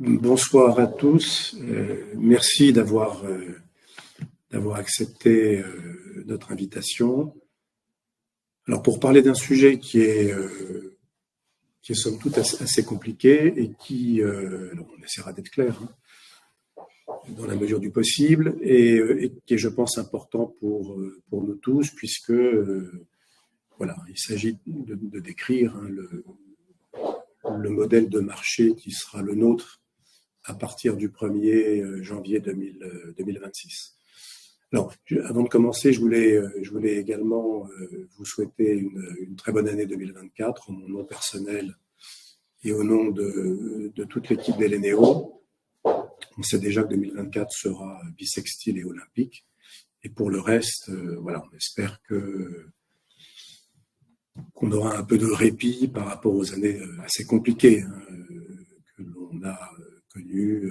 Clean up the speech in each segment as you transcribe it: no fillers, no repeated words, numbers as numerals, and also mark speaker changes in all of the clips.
Speaker 1: Bonsoir à tous. Merci d'avoir accepté notre invitation. Alors, pour parler d'un sujet qui est somme toute assez compliqué et qui, alors on essaiera d'être clair, dans la mesure du possible, et qui est, je pense, important pour nous tous, puisque voilà, il s'agit de décrire le modèle de marché qui sera le nôtre à partir du 1er janvier 2026. Alors, avant de commencer, je voulais également vous souhaiter une très bonne année 2024 en mon nom personnel et au nom de toute l'équipe d'Elenéo. On sait déjà que 2024 sera bissextile et olympique. Et pour le reste, voilà, on espère qu'on aura un peu de répit par rapport aux années assez compliquées que l'on a connues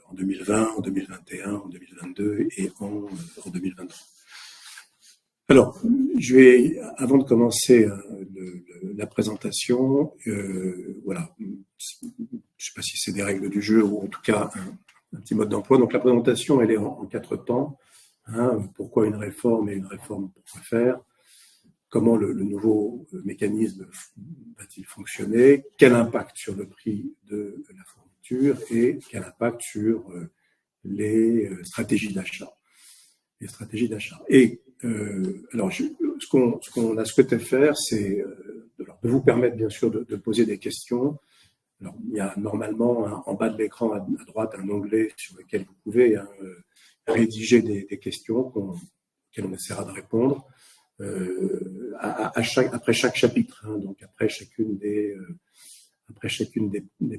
Speaker 1: en 2020, en 2021, en 2022 et en 2023. Alors, avant de commencer la présentation, voilà, je ne sais pas si c'est des règles du jeu ou en tout cas un petit mode d'emploi. Donc la présentation, elle est en 4 temps. Pourquoi une réforme et une réforme pourquoi faire? Comment le nouveau mécanisme va-t-il fonctionner? Quel impact sur le prix de la fourniture et quel impact sur les stratégies d'achat? Et alors, ce qu'on a souhaité faire, c'est de vous permettre bien sûr de poser des questions. Alors, il y a normalement en bas de l'écran à droite un onglet sur lequel vous pouvez rédiger des questions auxquelles on essaiera de répondre après chaque chapitre. Donc après chacune des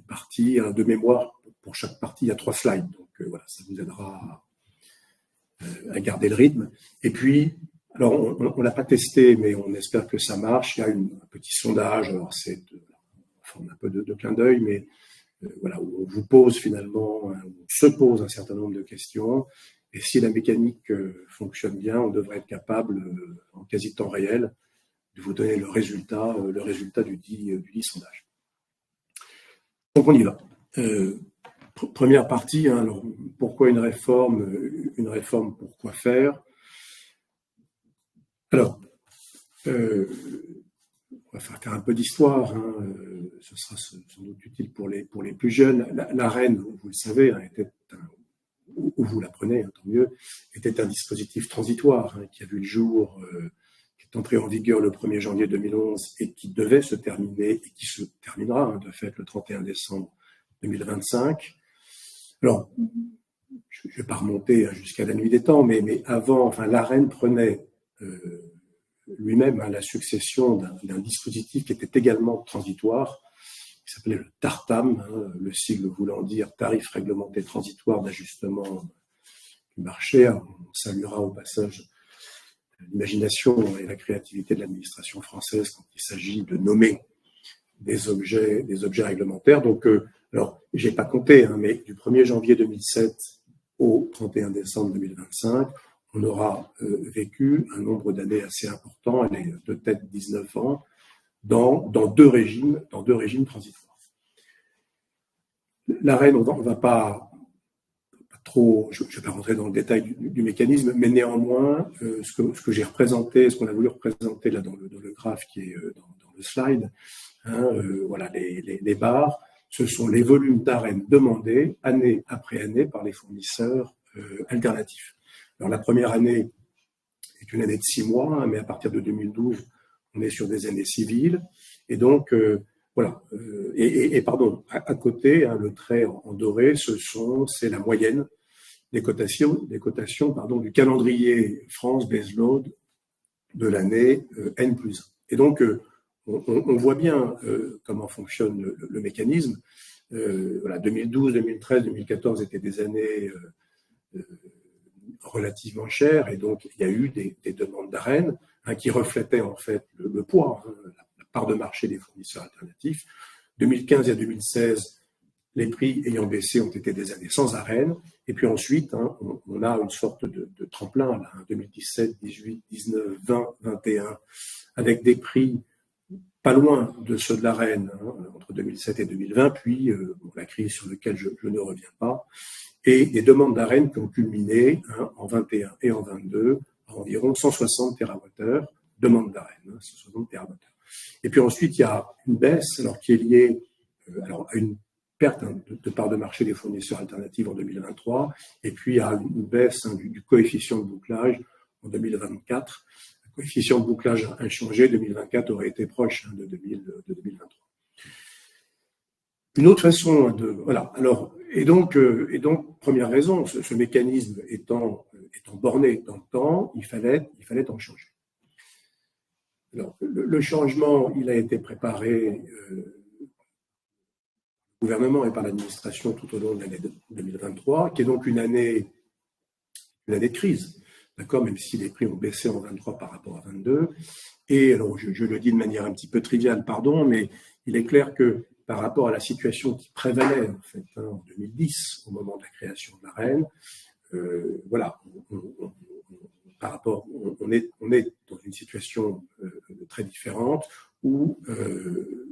Speaker 1: parties, de mémoire, pour chaque partie, il y a 3 slides. Donc voilà, ça vous aidera à garder le rythme. Et puis, alors on l'a pas testé, mais on espère que ça marche. Il y a un petit sondage, alors c'est en forme un peu de clin d'œil, mais voilà, où on vous pose finalement, on se pose un certain nombre de questions. Et si la mécanique fonctionne bien, on devrait être capable, en quasi temps réel, de vous donner le résultat du dit sondage. Donc on y va. Première partie, alors, pourquoi une réforme? Une réforme, pourquoi faire? Alors, on va faire un peu d'histoire. Ce sera sans doute utile pour les plus jeunes. La reine, vous le savez, était ou vous l'apprenez, tant mieux, était un dispositif transitoire qui a vu le jour, qui est entré en vigueur le 1er janvier 2011 et qui devait se terminer et qui se terminera de fait le 31 décembre 2025. Alors, je ne vais pas remonter jusqu'à la nuit des temps, mais avant, la reine prenait lui-même la succession d'un dispositif qui était également transitoire, qui s'appelait le TARTAM, le sigle voulant dire tarif réglementé transitoire d'ajustement du marché. On saluera au passage l'imagination et la créativité de l'administration française quand il s'agit de nommer des objets réglementaires. Donc, alors, j'ai pas compté, mais du 1er janvier 2007 au 31 décembre 2025, on aura vécu un nombre d'années assez important, elle est peut-être 19 ans, dans deux régimes transitoires. La reine, on va pas trop, je ne vais pas rentrer dans le détail du mécanisme, mais néanmoins, ce que j'ai représenté, ce qu'on a voulu représenter là dans le graphe qui est dans le slide, voilà, les barres, ce sont les volumes d'arènes demandés année après année par les fournisseurs alternatifs. Alors la première année est une année de 6 mois, mais à partir de 2012, on est sur des années civiles. Et donc, voilà. Pardon, à côté, le trait en doré, c'est la moyenne des cotations du calendrier France baseload de l'année N+1. Et donc, on voit bien comment fonctionne le mécanisme. Voilà, 2012, 2013, 2014 étaient des années relativement chères, et donc il y a eu des demandes d'arène qui reflétaient en fait le poids, la part de marché des fournisseurs alternatifs. 2015 et 2016, les prix ayant baissé ont été des années sans arène, et puis ensuite on a une sorte de tremplin là, 2017, 18, 19, 20, 21, avec des prix pas loin de ceux de la reine entre 2007 et 2020, puis la crise sur laquelle je ne reviens pas, et des demandes d'ARENH qui ont culminé en 21 et en 22 à environ 160 TWh, demande d'ARENH, 160 TWh. Et puis ensuite, il y a une baisse alors, qui est liée à une perte de part de marché des fournisseurs alternatifs en 2023, et puis à une baisse du coefficient de bouclage en 2024. Le coefficient de bouclage inchangé, 2024 aurait été proche de 2023. Une autre façon de... Voilà. Alors, et donc première raison, ce mécanisme étant borné dans le temps, il fallait en changer. Alors, le changement, il a été préparé gouvernement et par l'administration tout au long de l'année 2023, qui est donc une année de crise, d'accord, même si les prix ont baissé en 23 par rapport à 22. Et alors, je le dis de manière un petit peu triviale, pardon, mais il est clair que par rapport à la situation qui prévalait en fait en 2010, au moment de la création de l'ARENH, voilà, par rapport, on est dans une situation très différente où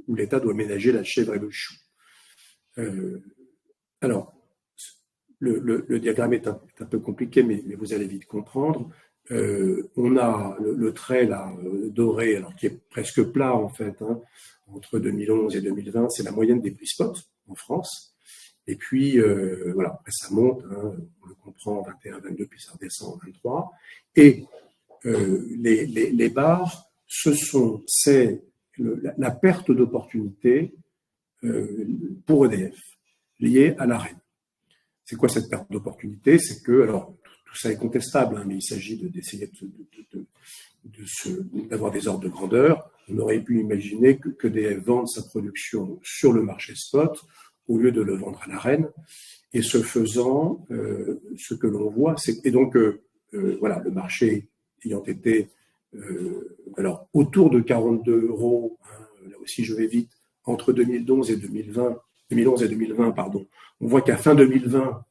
Speaker 1: l'État doit ménager la chèvre et le chou. Alors, le diagramme est un peu compliqué, mais vous allez vite comprendre. On a le trait là, doré, alors qui est presque plat en fait, entre 2011 et 2020, c'est la moyenne des prix spot en France. Et puis, voilà, après ça monte, on le comprend, 21, 22, puis ça redescend en 23. Et les barres, c'est la perte d'opportunité pour EDF, liée à l'ARENH. C'est quoi cette perte d'opportunité? C'est que, alors, tout ça est contestable, mais il s'agit d'essayer d'avoir des ordres de grandeur. On aurait pu imaginer qu'EDF vende sa production sur le marché spot au lieu de le vendre à l'ARENH. Et ce faisant, ce que l'on voit, c'est... Et donc, voilà, le marché ayant été alors autour de 42 €, là aussi je vais vite, entre 2011 et 2020, pardon, on voit qu'à fin 2020,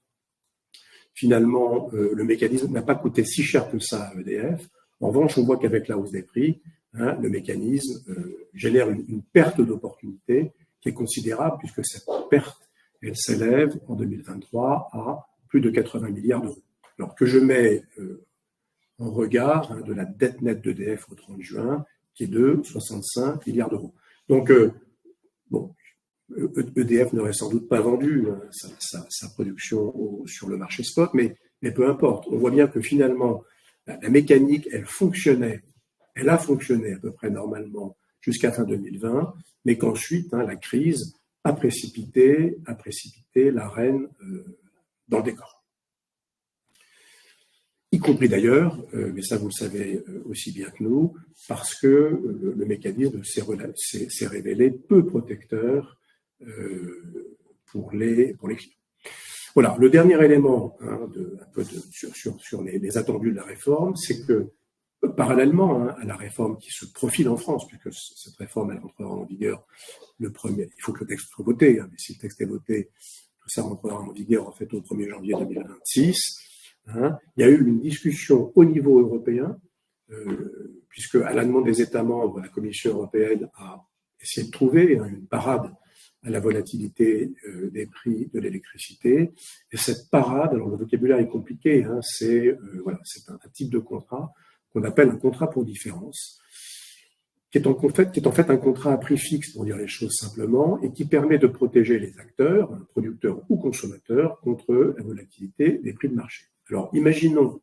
Speaker 1: finalement, le mécanisme n'a pas coûté si cher que ça à EDF. En revanche, on voit qu'avec la hausse des prix, le mécanisme génère une perte d'opportunité qui est considérable, puisque cette perte, elle s'élève en 2023 à plus de 80 milliards d'euros. Alors que je mets en regard de la dette nette d'EDF au 30 juin, qui est de 65 milliards d'euros. Donc, bon, EDF n'aurait sans doute pas vendu sa production sur le marché spot, mais peu importe. On voit bien que finalement, la mécanique, elle a fonctionné à peu près normalement jusqu'à fin 2020, mais qu'ensuite, la crise a précipité l'ARENH dans le décor. Y compris d'ailleurs, mais ça vous le savez aussi bien que nous, parce que le mécanisme s'est révélé peu protecteur pour les clients. Voilà, le dernier élément sur les attendus de la réforme, c'est que parallèlement à la réforme qui se profile en France, puisque cette réforme elle entrera en vigueur le 1er, il faut que le texte soit voté, mais si le texte est voté, tout ça rentrera en vigueur en fait au 1er janvier 2026. Il y a eu une discussion au niveau européen, puisque à la demande des États membres, la Commission européenne a essayé de trouver une parade à la volatilité des prix de l'électricité. Et cette parade, alors le vocabulaire est compliqué, c'est un type de contrat qu'on appelle un contrat pour différence, qui est en fait un contrat à prix fixe, pour dire les choses simplement, et qui permet de protéger les acteurs, producteurs ou consommateurs, contre la volatilité des prix de marché. Alors, imaginons,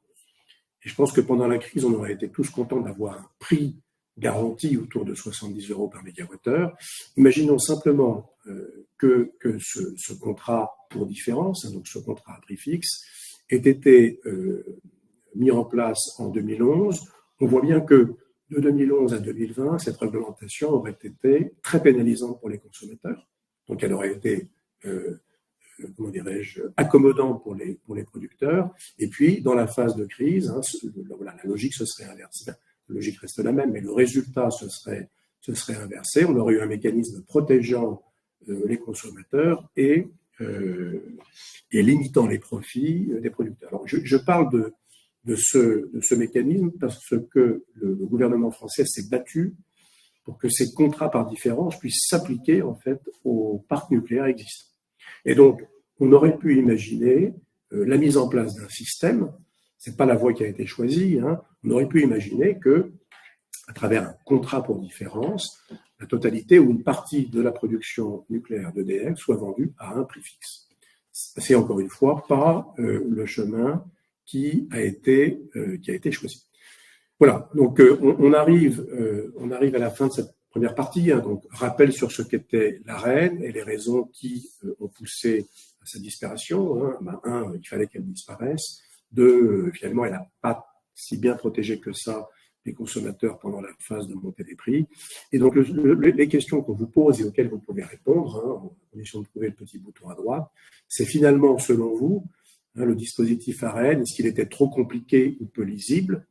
Speaker 1: et je pense que pendant la crise, on aurait été tous contents d'avoir un prix garanti autour de 70 € par mégawattheure. Imaginons simplement que ce contrat pour différence, donc ce contrat à prix fixe, ait été mis en place en 2011. On voit bien que de 2011 à 2020, cette réglementation aurait été très pénalisante pour les consommateurs. Donc, elle aurait été accommodant pour les producteurs. Et puis, dans la phase de crise, la logique se serait inversée. La logique reste la même, mais le résultat se serait inversé. On aurait eu un mécanisme protégeant les consommateurs et limitant les profits des producteurs. Alors, je parle de ce mécanisme parce que le gouvernement français s'est battu pour que ces contrats par différence puissent s'appliquer en fait aux parcs nucléaires existants. Et donc, on aurait pu imaginer la mise en place d'un système, c'est pas la voie qui a été choisie, hein, on aurait pu imaginer que, à travers un contrat pour différence, la totalité ou une partie de la production nucléaire d'EDF soit vendue à un prix fixe. C'est encore une fois pas le chemin qui a été choisi. Voilà, donc on arrive à la fin de cette première partie, hein, donc rappel sur ce qu'était l'ARENH et les raisons qui ont poussé à sa disparition. Hein. Ben, un, il fallait qu'elle disparaisse. Deux, finalement, elle n'a pas si bien protégé que ça les consommateurs pendant la phase de montée des prix. Et donc, les questions qu'on vous pose et auxquelles vous pouvez répondre, hein, en condition de trouver le petit bouton à droite, c'est finalement, selon vous, hein, le dispositif ARENH, est-ce qu'il était trop compliqué ou peu lisible?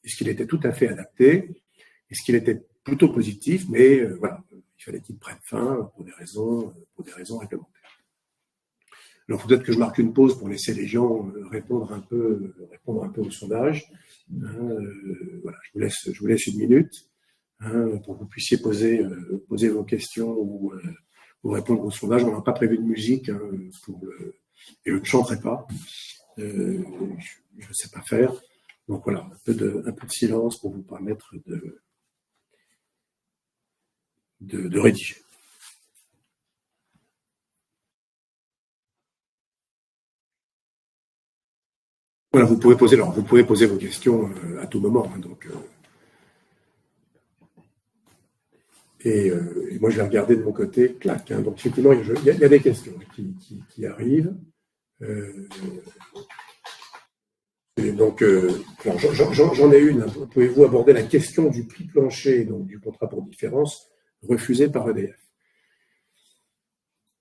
Speaker 1: Est-ce qu'il était tout à fait adapté? Est-ce qu'il était plutôt positif? Mais voilà, il fallait qu'il prenne fin pour des raisons réglementaires. Alors peut-être que je marque une pause pour laisser les gens répondre un peu au sondage. Voilà, je vous laisse une minute pour que vous puissiez poser vos questions ou répondre au sondage. On n'a pas prévu de musique et je ne chanterai pas. Je ne sais pas faire. Donc voilà, un peu de silence pour vous permettre de rédiger. Voilà, vous pouvez poser vos questions à tout moment. Hein, donc, et moi, je vais regarder de mon côté, clac. Hein, donc, effectivement, il y a des questions qui arrivent. Et donc, j'en ai une. Hein, pouvez-vous aborder la question du prix plancher, donc du contrat pour différence, refusé par EDF?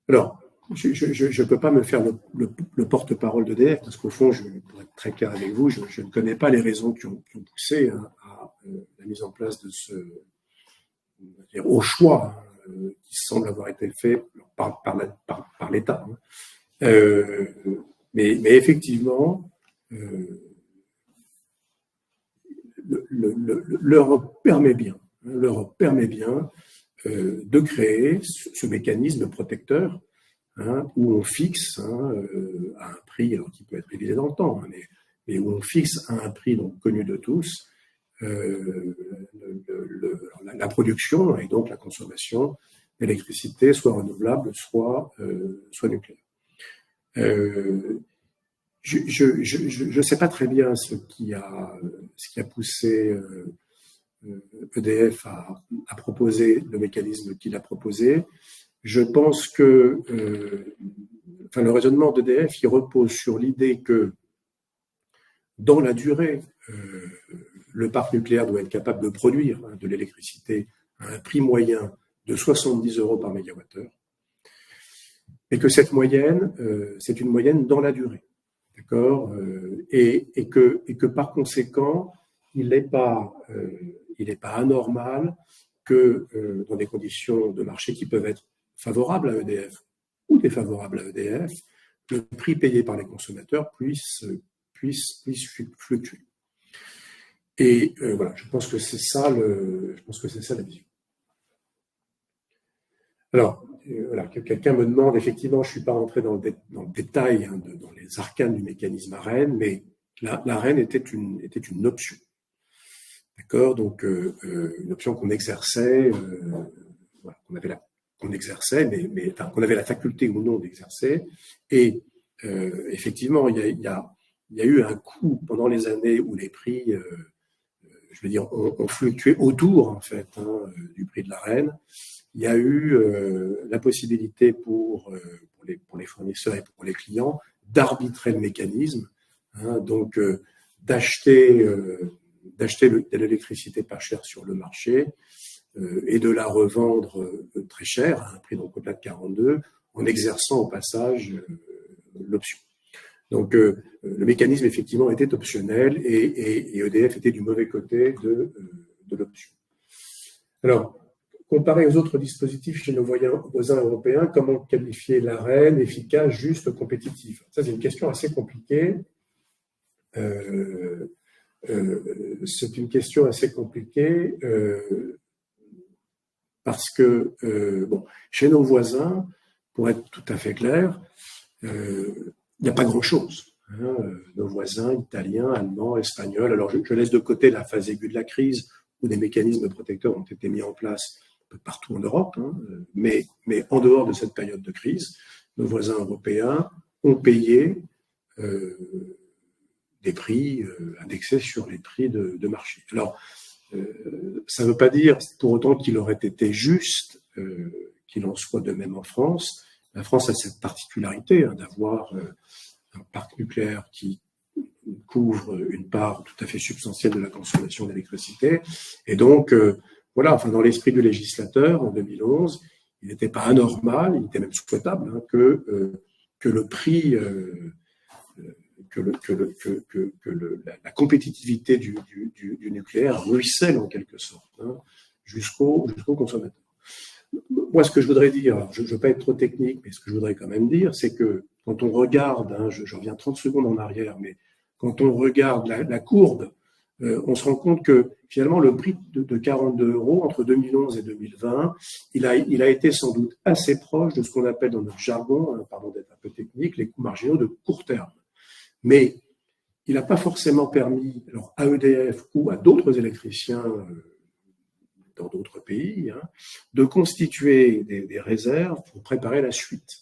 Speaker 1: Alors, je ne peux pas me faire le porte-parole d'EDF, parce qu'au fond, pour être très clair avec vous, je ne connais pas les raisons qui ont poussé hein, à la mise en place de au choix qui semble avoir été fait par l'État. Hein. Mais effectivement, l'Europe permet bien de créer ce mécanisme protecteur hein, où on fixe à un prix, alors qui peut être révisé dans le temps, hein, mais où on fixe à un prix donc connu de tous la production et donc la consommation d'électricité, soit renouvelable, soit nucléaire. Je ne sais pas très bien ce qui a poussé EDF à proposer le mécanisme qu'il a proposé. Je pense que le raisonnement d'EDF il repose sur l'idée que dans la durée, le parc nucléaire doit être capable de produire de l'électricité à un prix moyen de 70 € par mégawattheure, et que cette moyenne, c'est une moyenne dans la durée, d'accord, et que par conséquent, il n'est pas anormal que dans des conditions de marché qui peuvent être favorables à EDF ou défavorables à EDF, le prix payé par les consommateurs puisse fluctuer. Et voilà, je pense que c'est ça la vision. Alors, voilà, quelqu'un me demande, effectivement, je ne suis pas rentré dans le détail, hein, dans les arcanes du mécanisme ARENH, mais l'ARENH était une option. D'accord, donc une option qu'on exerçait, voilà, qu'on exerçait, mais enfin, qu'on avait la faculté ou non d'exercer. Et effectivement, il y a eu un coût pendant les années où les prix, je veux dire, ont fluctué autour en fait du prix de l'ARENH. Il y a eu la possibilité pour les fournisseurs et pour les clients d'arbitrer le mécanisme, hein, donc d'acheter de l'électricité pas chère sur le marché et de la revendre très cher à un prix donc au-delà de 42 en exerçant au passage l'option. Donc le mécanisme effectivement était optionnel et EDF était du mauvais côté de l'option. Alors, comparé aux autres dispositifs chez nos voisins européens, comment qualifier l'ARENH efficace, juste, compétitive? Ça, c'est une question assez compliquée. C'est une question assez compliquée. parce que, bon, chez nos voisins, pour être tout à fait clair, il n'y a pas grand-chose. Hein, nos voisins italiens, allemands, espagnols. Alors, je laisse de côté la phase aiguë de la crise, où des mécanismes protecteurs ont été mis en place un peu partout en Europe, hein, mais en dehors de cette période de crise, nos voisins européens ont payé des prix indexés sur les prix de marché. Alors, ça ne veut pas dire pour autant qu'il aurait été juste qu'il en soit de même en France. La France a cette particularité hein, d'avoir un parc nucléaire qui couvre une part tout à fait substantielle de la consommation d'électricité. Et donc, voilà, enfin, dans l'esprit du législateur, en 2011, il n'était pas anormal, il était même souhaitable hein, que le prix, la compétitivité du nucléaire ruisselle en quelque sorte hein, jusqu'au consommateur. Moi, ce que je voudrais dire, je ne veux pas être trop technique, mais ce que je voudrais quand même dire, c'est que quand on regarde, hein, je reviens 30 secondes en arrière, mais quand on regarde la courbe, on se rend compte que finalement le prix de 42 € entre 2011 et 2020, il a été sans doute assez proche de ce qu'on appelle dans notre jargon, hein, pardon d'être un peu technique, les coûts marginaux de court terme. Mais il n'a pas forcément permis, alors à EDF ou à d'autres électriciens dans d'autres pays, hein, de constituer des réserves pour préparer la suite.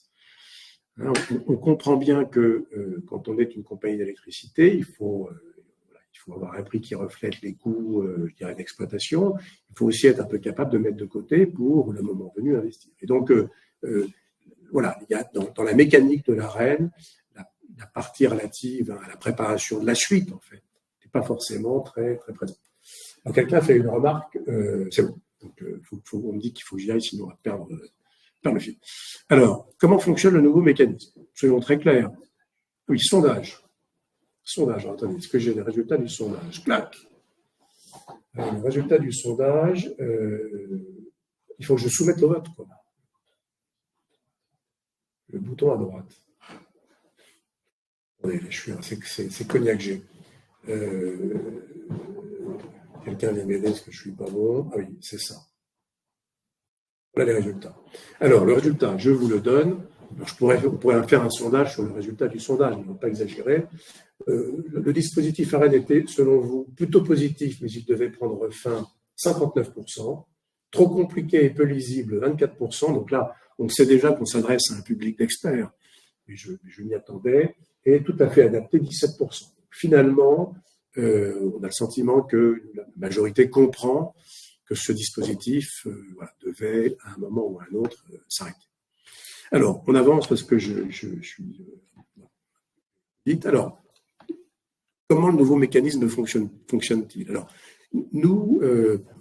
Speaker 1: Hein, on comprend bien que quand on est une compagnie d'électricité, il faut avoir un prix qui reflète les coûts d'exploitation. Il faut aussi être un peu capable de mettre de côté pour le moment venu investir. Et donc, voilà, il y a dans la mécanique de l'ARENH, la partie relative à la préparation de la suite, en fait, n'est pas forcément très, très présente. Alors, quelqu'un fait une remarque, c'est bon. Donc, on me dit qu'il faut que j'y aille, sinon on va perdre le fil. Alors, comment fonctionne le nouveau mécanisme? Soyons très clairs. Oui, sondage. Sondage, alors, attendez, est-ce que j'ai les résultats du sondage? Clac. Alors, le résultat du sondage, il faut que je soumette le vote, quoi. Le bouton à droite. Attendez, c'est Cognac G. Quelqu'un vient m'aider parce que je ne suis pas bon. Ah oui, c'est ça. Voilà les résultats. Alors, le résultat, je vous le donne. Alors, on pourrait faire un sondage sur le résultat du sondage, il ne faut pas exagérer. Le dispositif ARENH était, selon vous, plutôt positif, mais il devait prendre fin 59%. Trop compliqué et peu lisible, 24%. Donc là, on sait déjà qu'on s'adresse à un public d'experts, mais je m'y attendais. Et tout à fait adapté, 17%. Finalement, on a le sentiment que la majorité comprend que ce dispositif voilà, devait, à un moment ou à un autre, s'arrêter. Alors, on avance parce que je suis vite. Alors, comment le nouveau mécanisme fonctionne-t-il? Alors, nous,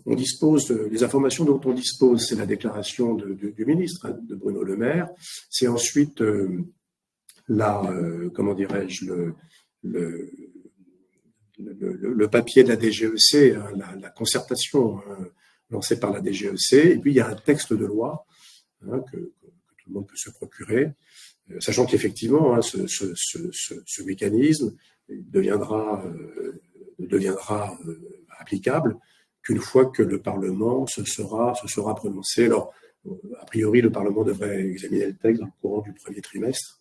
Speaker 1: on dispose, les informations dont on dispose, c'est la déclaration du ministre, hein, de Bruno Le Maire. C'est ensuite comment dirais-je, le papier de la DGEC, hein, la concertation hein, lancée par la DGEC, et puis il y a un texte de loi hein, que tout le monde peut se procurer, sachant qu'effectivement, hein, ce mécanisme deviendra applicable qu'une fois que le Parlement se sera prononcé. Alors, a priori, le Parlement devrait examiner le texte dans le courant du premier trimestre.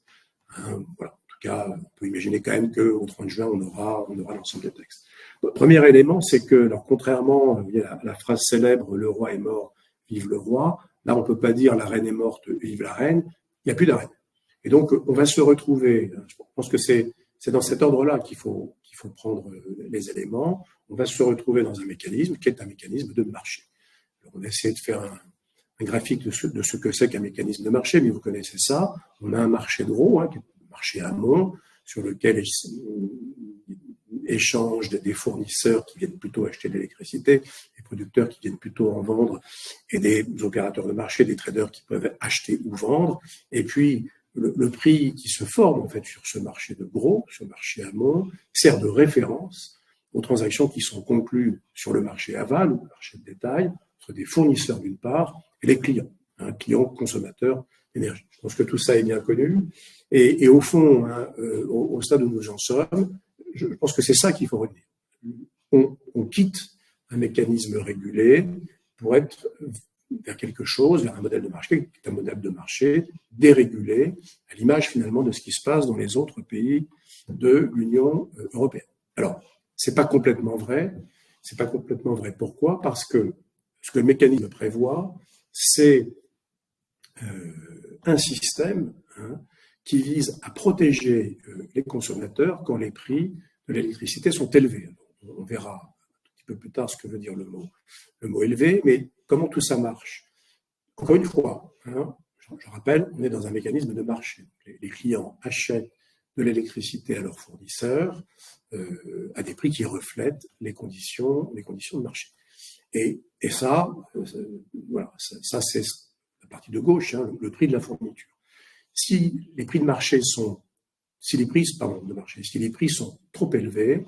Speaker 1: Hein, voilà. En tout cas, on peut imaginer quand même qu'au 30 juin, on aura l'ensemble des textes. Le premier élément, c'est que, alors, contrairement à la phrase célèbre « le roi est mort, vive le roi », là, on ne peut pas dire « la reine est morte, vive la reine », il n'y a plus de reine. Et donc, on va se retrouver, je pense que c'est dans cet ordre-là qu'il faut prendre les éléments, on va se retrouver dans un mécanisme qui est un mécanisme de marché. Alors, on essaie de faire un graphique de ce que c'est qu'un mécanisme de marché, mais vous connaissez ça. On a un marché de gros, hein, qui est un marché amont, sur lequel échangent des fournisseurs qui viennent plutôt acheter de l'électricité, des producteurs qui viennent plutôt en vendre, et des opérateurs de marché, des traders qui peuvent acheter ou vendre. Et puis, le prix qui se forme en fait sur ce marché de gros, ce marché amont, sert de référence aux transactions qui sont conclues sur le marché aval ou le marché de détail entre des fournisseurs d'une part et les clients, hein, clients consommateurs d'énergie. Je pense que tout ça est bien connu. Et au fond, hein, au stade où nous en sommes, je pense que c'est ça qu'il faut retenir. On quitte un mécanisme régulé pour être vers quelque chose, vers un modèle de marché qui est un modèle de marché dérégulé, à l'image finalement de ce qui se passe dans les autres pays de l'Union européenne. Alors, c'est pas complètement vrai. C'est pas complètement vrai. Pourquoi? Parce que ce que le mécanisme prévoit, c'est un système qui vise à protéger les consommateurs quand les prix de l'électricité sont élevés. On verra un petit peu plus tard ce que veut dire le mot élevé, mais comment tout ça marche? Encore une fois, je rappelle, on est dans un mécanisme de marché. Les clients achètent de l'électricité à leurs fournisseurs à des prix qui reflètent les conditions de marché. Et ça, voilà, ça c'est la partie de gauche, le prix de la fourniture. Si les prix sont trop élevés,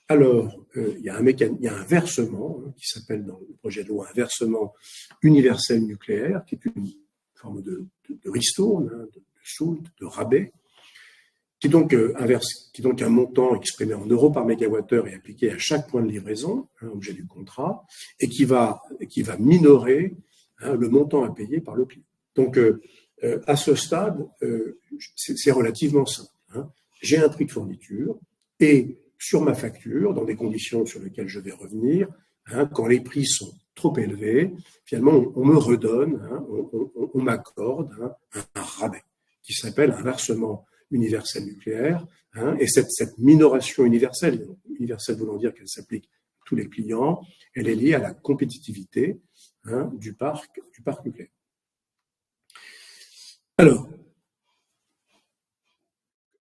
Speaker 1: alors il y a un versement qui s'appelle dans le projet de loi un versement universel nucléaire, qui est une forme de ristourne, de soulte, de rabais, qui est donc un montant exprimé en euros par mégawattheure et appliqué à chaque point de livraison, objet du contrat, et qui va minorer le montant à payer par le client. Donc, à ce stade, c'est relativement simple. J'ai un prix de fourniture et sur ma facture, dans des conditions sur lesquelles je vais revenir, quand les prix sont trop élevés, finalement, on me redonne, on m'accorde un rabais qui s'appelle un versement universel nucléaire, et cette minoration universelle voulant dire qu'elle s'applique à tous les clients, elle est liée à la compétitivité du parc nucléaire. Alors,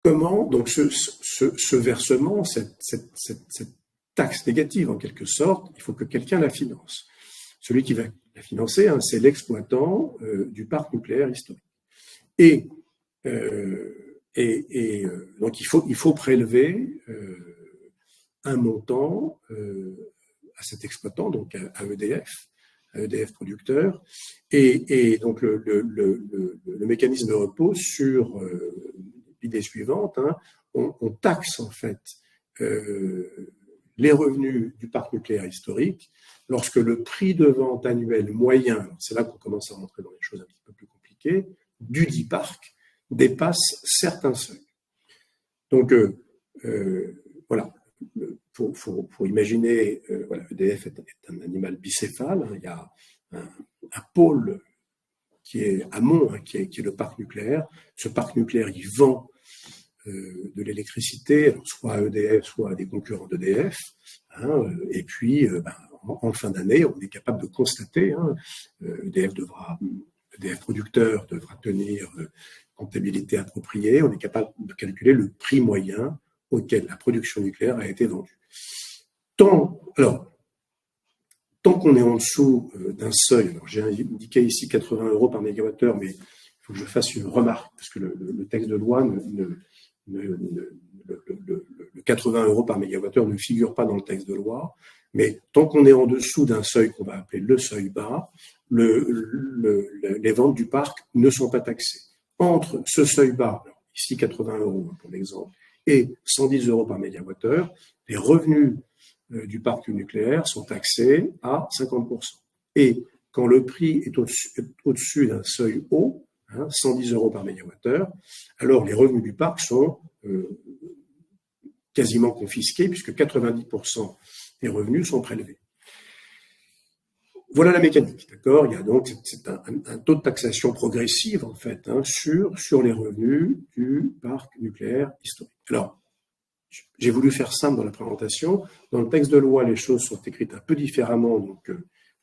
Speaker 1: comment donc ce versement, cette taxe négative en quelque sorte, il faut que quelqu'un la finance. Celui qui va la financer, c'est l'exploitant du parc nucléaire historique. Et donc il faut prélever un montant à cet exploitant, donc à EDF producteur, et donc le mécanisme repose sur l'idée suivante, on taxe en fait les revenus du parc nucléaire historique lorsque le prix de vente annuel moyen, c'est là qu'on commence à rentrer dans les choses un petit peu plus compliquées, du dit parc dépasse certains seuils. Donc voilà, pour imaginer, voilà, EDF est un animal bicéphale, il y a un pôle qui est amont, qui est le parc nucléaire. Ce parc nucléaire, il vend de l'électricité, soit à EDF, soit à des concurrents d'EDF. Et puis, en fin d'année, on est capable de constater, EDF producteur devra tenir comptabilité appropriée, on est capable de calculer le prix moyen auquel la production nucléaire a été vendue. Tant qu'on est en dessous d'un seuil, alors j'ai indiqué ici 80 € par mégawattheure, mais il faut que je fasse une remarque, parce que le texte de loi, le 80 € par mégawattheure ne figure pas dans le texte de loi, mais tant qu'on est en dessous d'un seuil qu'on va appeler le seuil bas, les ventes du parc ne sont pas taxées. Entre ce seuil bas, ici 80 € pour l'exemple, et 110 € par mégawattheure, les revenus du parc nucléaire sont taxés à 50%. Et quand le prix est au-dessus d'un seuil haut, 110 € par mégawattheure, alors les revenus du parc sont quasiment confisqués puisque 90% des revenus sont prélevés. Voilà la mécanique, d'accord? Il y a donc un taux de taxation progressive en fait sur les revenus du parc nucléaire historique. Alors, j'ai voulu faire simple dans la présentation. Dans le texte de loi, les choses sont écrites un peu différemment. Donc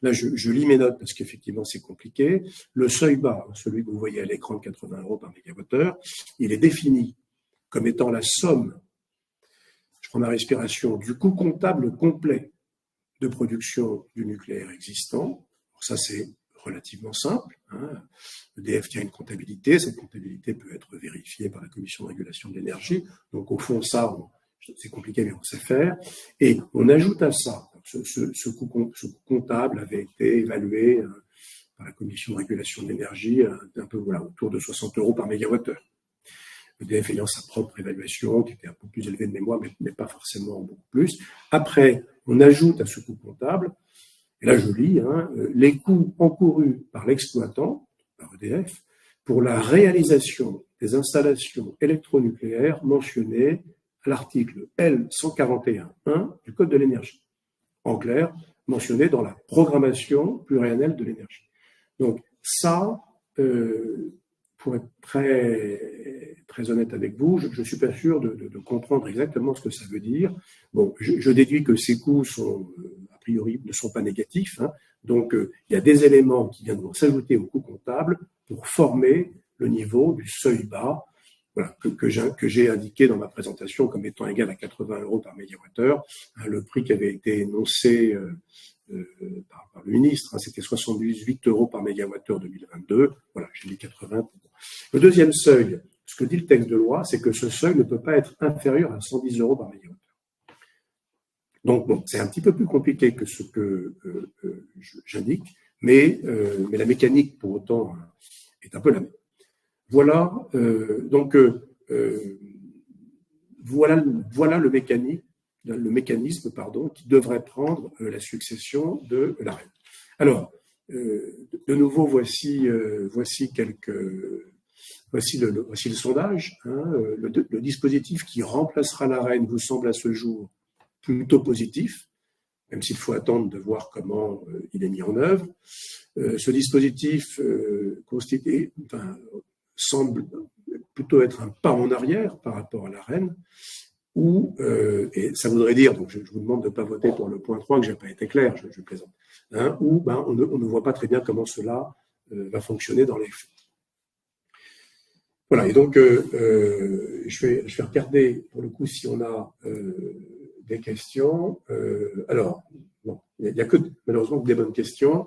Speaker 1: là, je lis mes notes parce qu'effectivement, c'est compliqué. Le seuil bas, celui que vous voyez à l'écran de 80 € par mégawattheure, il est défini comme étant la somme, je prends ma respiration, du coût comptable complet de production du nucléaire existant. Alors ça, c'est relativement simple. EDF tient une comptabilité. Cette comptabilité peut être vérifiée par la Commission de régulation de l'énergie. Donc, au fond, ça, c'est compliqué, mais on sait faire. Et on ajoute à ça, ce coût comptable avait été évalué par la Commission de régulation de l'énergie un peu autour de 60 € par mégawattheure. EDF ayant sa propre évaluation, qui était un peu plus élevée de mémoire, mais pas forcément beaucoup plus. Après, on ajoute à ce coût comptable Et là, je lis, les coûts encourus par l'exploitant, par EDF, pour la réalisation des installations électronucléaires mentionnées à l'article L141.1 du Code de l'énergie. En clair, mentionné dans la programmation pluriannuelle de l'énergie. Donc ça, pour être très honnête avec vous, je ne suis pas sûr de comprendre exactement ce que ça veut dire. Bon, je déduis que ces coûts sont, a priori, ne sont pas négatifs. Donc, il y a des éléments qui viendront s'ajouter au coût comptable pour former le niveau du seuil bas, voilà, que j'ai indiqué dans ma présentation comme étant égal à 80 € par mégawattheure. Le prix qui avait été énoncé par le ministre, c'était 78 € par mégawattheure 2022. Voilà, j'ai mis 80. Le deuxième seuil, ce que dit le texte de loi, c'est que ce seuil ne peut pas être inférieur à 110 € par mégawattheure. Donc, bon, c'est un petit peu plus compliqué que ce que j'indique, mais la mécanique, pour autant, est un peu la même. Voilà, voilà le mécanisme, qui devrait prendre la succession de la reine. Alors, de nouveau, voici le sondage. Le dispositif qui remplacera la reine vous semble à ce jour plutôt positif, même s'il faut attendre de voir comment il est mis en œuvre. Ce dispositif semble plutôt être un pas en arrière par rapport à la reine, et ça voudrait dire, donc je vous demande de ne pas voter pour le point 3, que je n'ai pas été clair, je plaisante, où on ne voit pas très bien comment cela va fonctionner dans les faits. Voilà, et donc je vais regarder pour le coup si on a des questions. Alors, bon, il n'y a que malheureusement que des bonnes questions.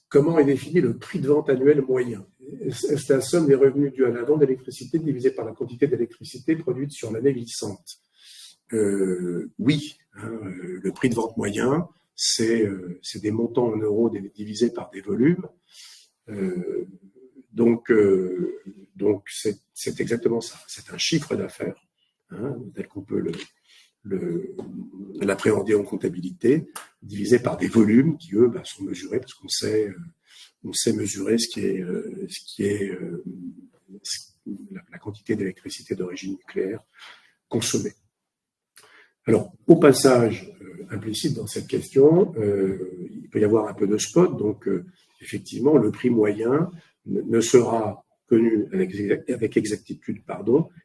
Speaker 1: Comment est défini le prix de vente annuel moyen? Est-ce la somme des revenus dus à la vente d'électricité divisée par la quantité d'électricité produite sur l'année glissante? Oui, le prix de vente moyen, c'est des montants en euros divisés par des volumes. Donc c'est exactement ça. C'est un chiffre d'affaires, tel qu'on peut l'appréhender en comptabilité, divisé par des volumes qui, eux, sont mesurés parce qu'on sait mesurer ce qui est la quantité d'électricité d'origine nucléaire consommée. Alors, au passage implicite dans cette question, il peut y avoir un peu de spot, donc effectivement, le prix moyen ne sera connu avec exactitude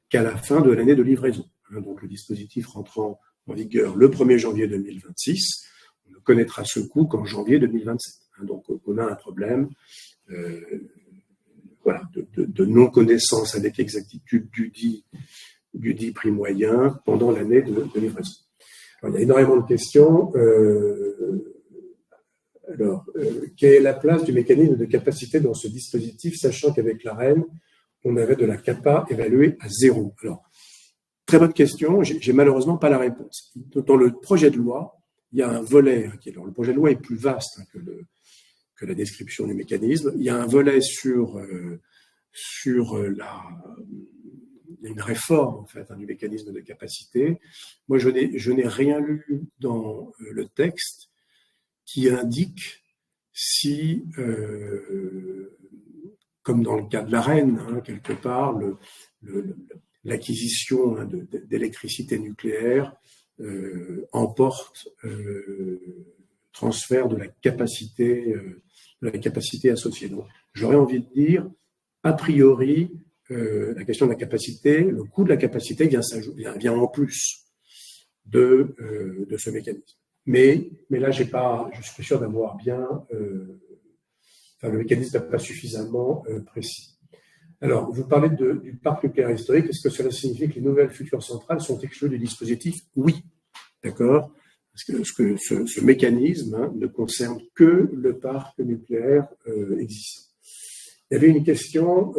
Speaker 1: qu'à la fin de l'année de livraison. Donc, le dispositif rentrant en vigueur le 1er janvier 2026, on ne connaîtra ce coût qu'en janvier 2027. Donc, on a un problème de non-connaissance avec exactitude du dit prix moyen pendant l'année de livraison. Alors, il y a énormément de questions. Quelle est la place du mécanisme de capacité dans ce dispositif, sachant qu'avec la REN, on avait de la capa évaluée à 0? Alors, très bonne question, j'ai malheureusement pas la réponse. Dans le projet de loi, il y a un volet, alors le projet de loi est plus vaste que la description du mécanisme. Il y a un volet sur une réforme en fait du mécanisme de capacité. Moi, je n'ai rien lu dans le texte qui indique si, comme dans le cas de la REN, quelque part, l'acquisition d'électricité nucléaire emporte transfert de la capacité associée. Donc, j'aurais envie de dire, a priori, la question de la capacité, le coût de la capacité vient en plus de ce mécanisme. Mais là, je suis sûr d'avoir bien, le mécanisme n'est pas suffisamment précis. Alors, vous parlez du parc nucléaire historique. Est-ce que cela signifie que les nouvelles futures centrales sont exclues du dispositif? Oui, d'accord. Parce que ce mécanisme ne concerne que le parc nucléaire existant. Il y avait une question,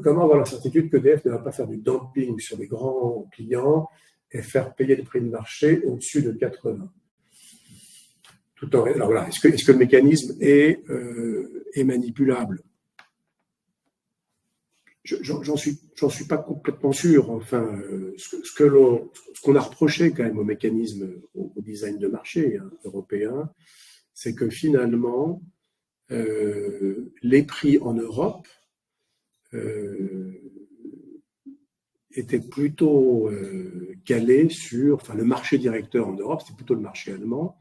Speaker 1: comment avoir la certitude qu'EDF ne va pas faire du dumping sur les grands clients et faire payer le prix de marché au-dessus de 80? Alors voilà, est-ce que le mécanisme est manipulable? j'en suis pas complètement sûr. Enfin, ce qu'on a reproché quand même au mécanisme, au design de marché européen, c'est que finalement, les prix en Europe étaient plutôt calés sur, enfin, le marché directeur en Europe, c'était plutôt le marché allemand,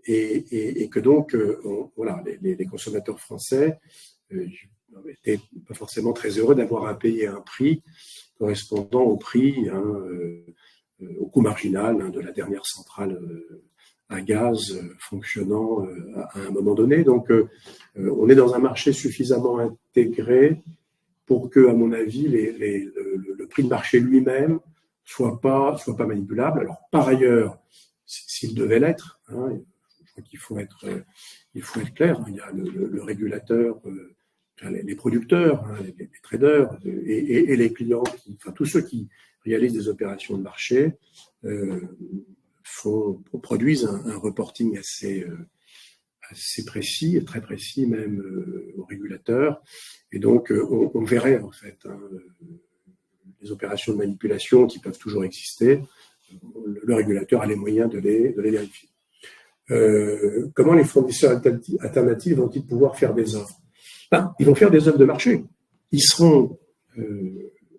Speaker 1: et que donc, voilà, les consommateurs français n'étaient pas forcément très heureux d'avoir à payer un prix correspondant au prix, au coût marginal de la dernière centrale à gaz fonctionnant à un moment donné. Donc, on est dans un marché suffisamment intégré pour que, à mon avis, le prix de marché lui-même soit pas manipulable. Alors, par ailleurs, s'il devait l'être, je crois qu'il faut être clair. Il y a le régulateur, les producteurs, les traders et les clients, enfin tous ceux qui réalisent des opérations de marché produisent un reporting assez précis, très précis même aux régulateurs. Et donc on verrait en fait les opérations de manipulation qui peuvent toujours exister. Le régulateur a les moyens de les vérifier. Comment les fournisseurs alternatifs vont-ils pouvoir faire des offres? Ils vont faire des offres de marché. Ils seront,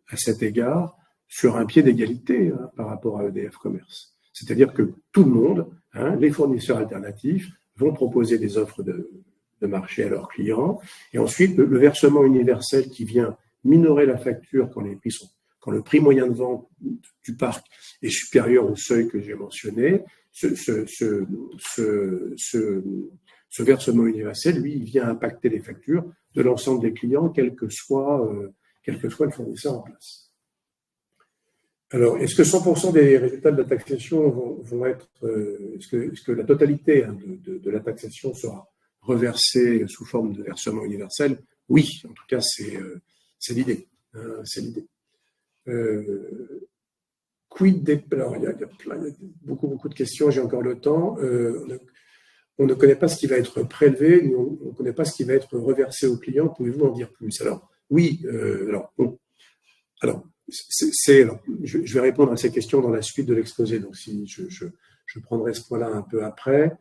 Speaker 1: à cet égard, sur un pied d'égalité par rapport à EDF Commerce. C'est-à-dire que tout le monde, les fournisseurs alternatifs, vont proposer des offres de marché à leurs clients. Et ensuite, le versement universel qui vient minorer la facture quand le prix moyen de vente du parc est supérieur au seuil que j'ai mentionné, ce versement universel, lui, il vient impacter les factures de l'ensemble des clients, quel que soit le fournisseur en place. Alors, est-ce que 100% des résultats de la taxation vont être, est-ce que la totalité de la taxation sera reversée sous forme de versement universel? Oui, en tout cas, c'est l'idée. C'est l'idée. Quid des... Alors, il y a beaucoup de questions, j'ai encore le temps. On ne connaît pas ce qui va être prélevé, on ne connaît pas ce qui va être reversé au client. Pouvez-vous en dire plus? Alors, oui, je vais répondre à ces questions dans la suite de l'exposé. Donc, si je prendrai ce point-là un peu après.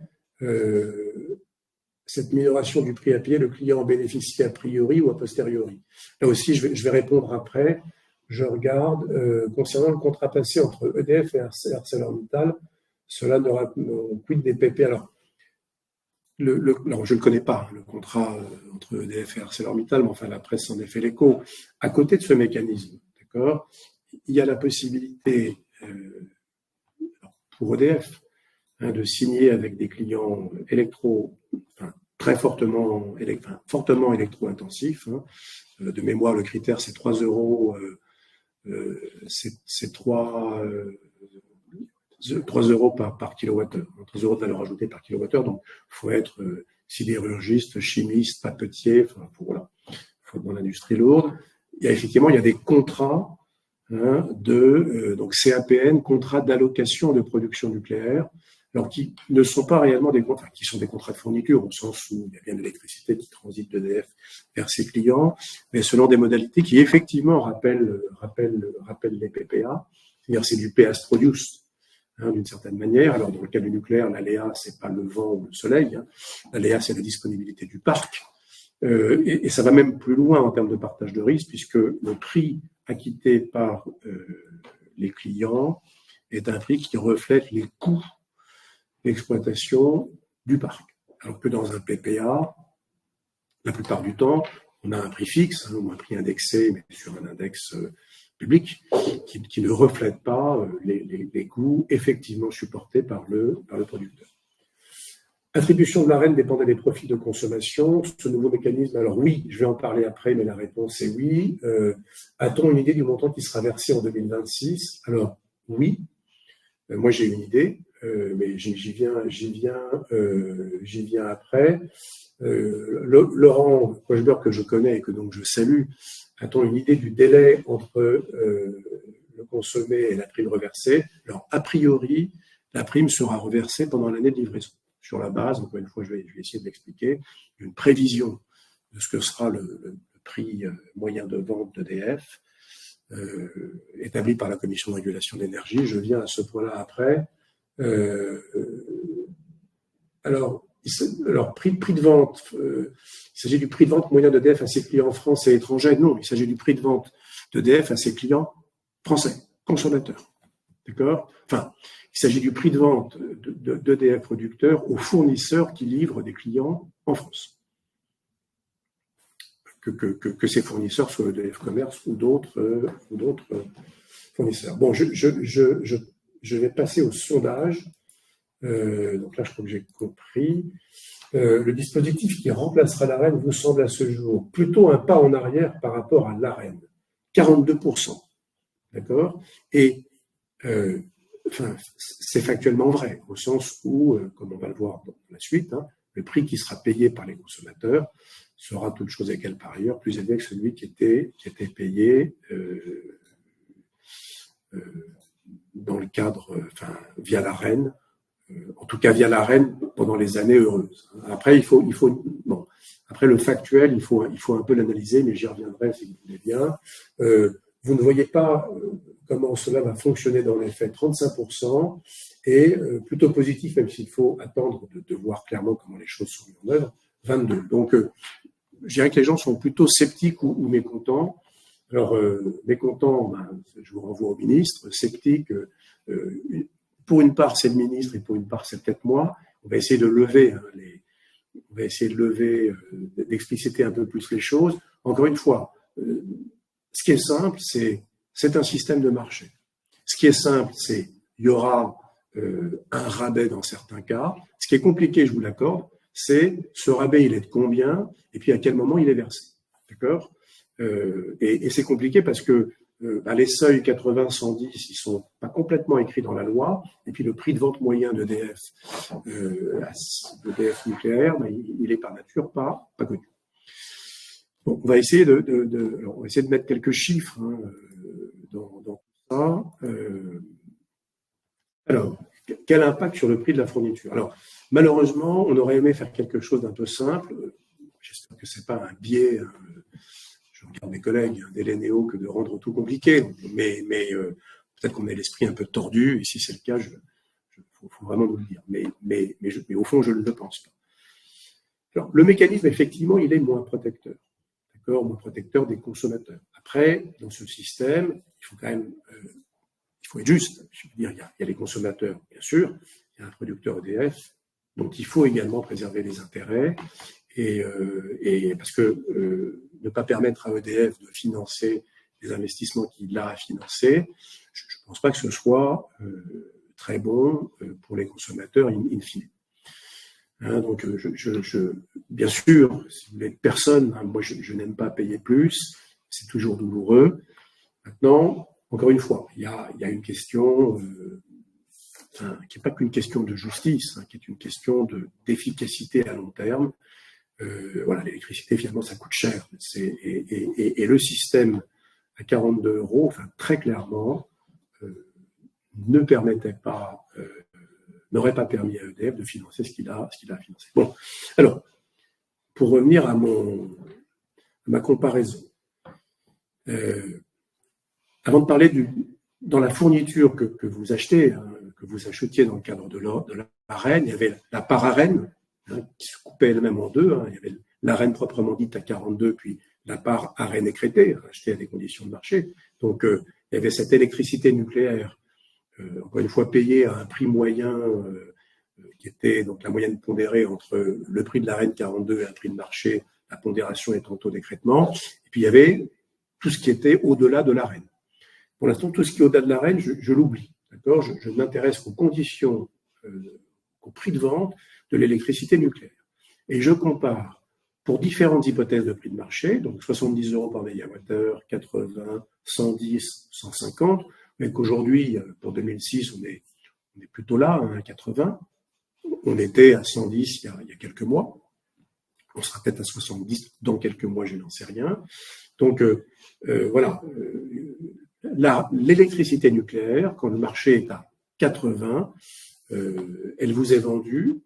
Speaker 1: Cette minoration du prix à payer, le client en bénéficie a priori ou a posteriori? Là aussi, je vais répondre après. Je regarde concernant le contrat passé entre EDF et ArcelorMittal. Cela n'aura quid des PP. Alors, alors, je ne le connais pas, le contrat entre EDF et ArcelorMittal, mais enfin, la presse en a fait l'écho. À côté de ce mécanisme, d'accord, il y a la possibilité pour EDF de signer avec des clients très fortement électro-intensifs. De mémoire, le critère, c'est 3 euros. C'est 3 euros par kilowattheure, 3 euros de valeur ajoutée par kilowattheure. Donc, il faut être sidérurgiste, chimiste, papetier, voilà, il faut être dans l'industrie lourde. Il y a des contrats donc CAPN, contrats d'allocation de production nucléaire, alors qui ne sont pas réellement des contrats, qui sont des contrats de fourniture, au sens où il y a bien de l'électricité qui transite d'EDF vers ses clients, mais selon des modalités qui effectivement rappellent les PPA, c'est-à-dire c'est du PS produced, d'une certaine manière. Alors dans le cas du nucléaire, l'aléa c'est pas le vent ou le soleil, l'aléa c'est la disponibilité du parc, et ça va même plus loin en termes de partage de risque, puisque le prix acquitté par les clients est un prix qui reflète les coûts d'exploitation du parc. Alors que dans un PPA, la plupart du temps, on a un prix fixe ou un prix indexé, mais sur un index public, qui ne reflète pas les coûts effectivement supportés par le producteur. Attribution de la REN dépendait des profils de consommation. Ce nouveau mécanisme, alors oui, je vais en parler après, mais la réponse est oui. A-t-on une idée du montant qui sera versé en 2026? Alors oui, moi j'ai une idée, mais j'y viens après. Laurent Kochberg, que je connais et que donc je salue, a-t-on une idée du délai entre le consommé et la prime reversée? Alors a priori, la prime sera reversée pendant l'année de livraison. Sur la base, encore une fois, je vais essayer de l'expliquer, une prévision de ce que sera le prix moyen de vente d'EDF, établi par la Commission de régulation de l'énergie. Je viens à ce point-là après. Alors, prix de vente, il s'agit du prix de vente moyen d'EDF à ses clients français et étrangers. Non, il s'agit du prix de vente d'EDF à ses clients français, consommateurs. D'accord? Enfin, il s'agit du prix de vente d'EDF producteur aux fournisseurs qui livrent des clients en France. Que ces fournisseurs soient EDF Commerce ou d'autres fournisseurs. Bon, je vais passer au sondage. Donc là, je crois que j'ai compris. Le dispositif qui remplacera l'Arenh vous semble à ce jour plutôt un pas en arrière par rapport à l'Arenh. 42%. D'accord? Et c'est factuellement vrai, au sens où, comme on va le voir dans la suite, le prix qui sera payé par les consommateurs sera, toute chose égale par ailleurs, plus élevé que celui qui était payé dans le cadre, via l'Arenh, en tout cas via l'Arenh pendant les années heureuses. Après, après le factuel, il faut un peu l'analyser, mais j'y reviendrai si vous voulez bien. Vous ne voyez pas comment cela va fonctionner dans les faits. 35% et plutôt positif, même s'il faut attendre de voir clairement comment les choses sont mises en œuvre. 22. Donc, je dirais que les gens sont plutôt sceptiques ou mécontents. Alors, mécontents, je vous renvoie au ministre. Sceptiques, pour une part, c'est le ministre et pour une part, c'est peut-être moi. On va essayer de lever, d'expliciter un peu plus les choses. Encore une fois, ce qui est simple, c'est un système de marché. Ce qui est simple, c'est il y aura un rabais dans certains cas. Ce qui est compliqué, je vous l'accorde, c'est ce rabais, il est de combien et puis à quel moment il est versé. D'accord? Et c'est compliqué parce que les seuils 80, 110, ils sont pas complètement écrits dans la loi. Et puis le prix de vente moyen d'EDF nucléaire, il est par nature pas connu. Bon, on va essayer de mettre quelques chiffres dans tout ça. Alors, quel impact sur le prix de la fourniture? Alors, malheureusement, on aurait aimé faire quelque chose d'un peu simple. J'espère que c'est pas un biais. Je regarde mes collègues, des Lénéo, que de rendre tout compliqué. Mais peut-être qu'on a l'esprit un peu tordu. Et si c'est le cas, faut vraiment nous le dire. Mais au fond, je ne le pense pas. Alors, le mécanisme, effectivement, il est moins protecteur. D'accord, moins protecteur des consommateurs. Après, dans ce système, il faut quand même, il faut être juste. Je veux dire, il y a les consommateurs, bien sûr, il y a un producteur EDF, donc il faut également préserver les intérêts et parce que ne pas permettre à EDF de financer les investissements qu'il a à financer, je ne pense pas que ce soit très bon pour les consommateurs in fine. Donc, bien sûr, si vous voulez, personne, moi je n'aime pas payer plus, c'est toujours douloureux. Maintenant, encore une fois, il y a une question qui n'est pas qu'une question de justice, qui est une question d'efficacité à long terme. Voilà, l'électricité, finalement, ça coûte cher. Et le système à 42 €, très clairement, n'aurait pas permis à EDF de financer ce qu'il a financé. Bon, alors, pour revenir à ma comparaison, avant de parler dans la fourniture que vous achetez, que vous achetiez dans le cadre de l'Arenh, il y avait la part Arenh, qui se coupait elle-même en deux. Il y avait l'Arenh proprement dite à 42, puis la part Arenh écrétée, achetée à des conditions de marché. Donc, il y avait cette électricité nucléaire, encore une fois payée à un prix moyen qui était donc la moyenne pondérée entre le prix de l'Arenh 42 et un prix de marché, la pondération étant au décrètement. Et puis, il y avait tout ce qui était au-delà de l'Arenh. Pour l'instant, tout ce qui est au-delà de l'Arenh, je l'oublie. D'accord, je m'intéresse qu'aux conditions, au prix de vente de l'électricité nucléaire. Et je compare pour différentes hypothèses de prix de marché, donc 70 € par mégawattheure, 80, 110, 150, mais qu'aujourd'hui, pour 2006, on est plutôt là, 80. On était à 110 il y a quelques mois. On sera peut-être à 70 dans quelques mois, je n'en sais rien. Donc, voilà. L'électricité nucléaire, quand le marché est à 80, elle vous est vendue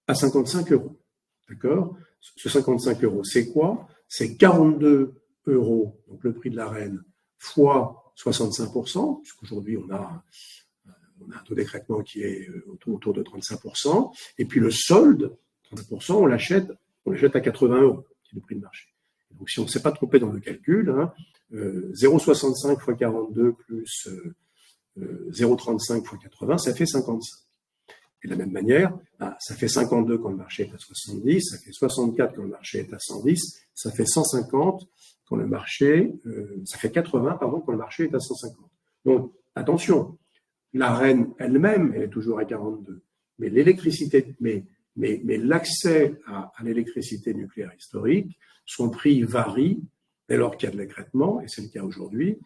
Speaker 1: à 55 €. D'accord ? ce 55 euros, c'est quoi? C'est 42 euros, donc le prix de l'Arenh, fois 65%, puisqu'aujourd'hui on a un taux d'écrêtement qui est autour de 35%, et puis le solde, 30%, on l'achète à 80 euros, c'est le prix de marché. Donc si on ne s'est pas trompé dans le calcul, 0,65 fois 42 plus 0,35 fois 80, ça fait 55. Et de la même manière, ça fait 52 quand le marché est à 70, ça fait 64 quand le marché est à 110, ça fait 150 quand le marché, ça fait 80 pardon quand le marché est à 150. Donc attention, l'Arenh elle-même, elle est toujours à 42, mais l'électricité, mais l'accès à l'électricité nucléaire historique, son prix varie dès lors qu'il y a de l'écrêtement, et c'est le cas aujourd'hui,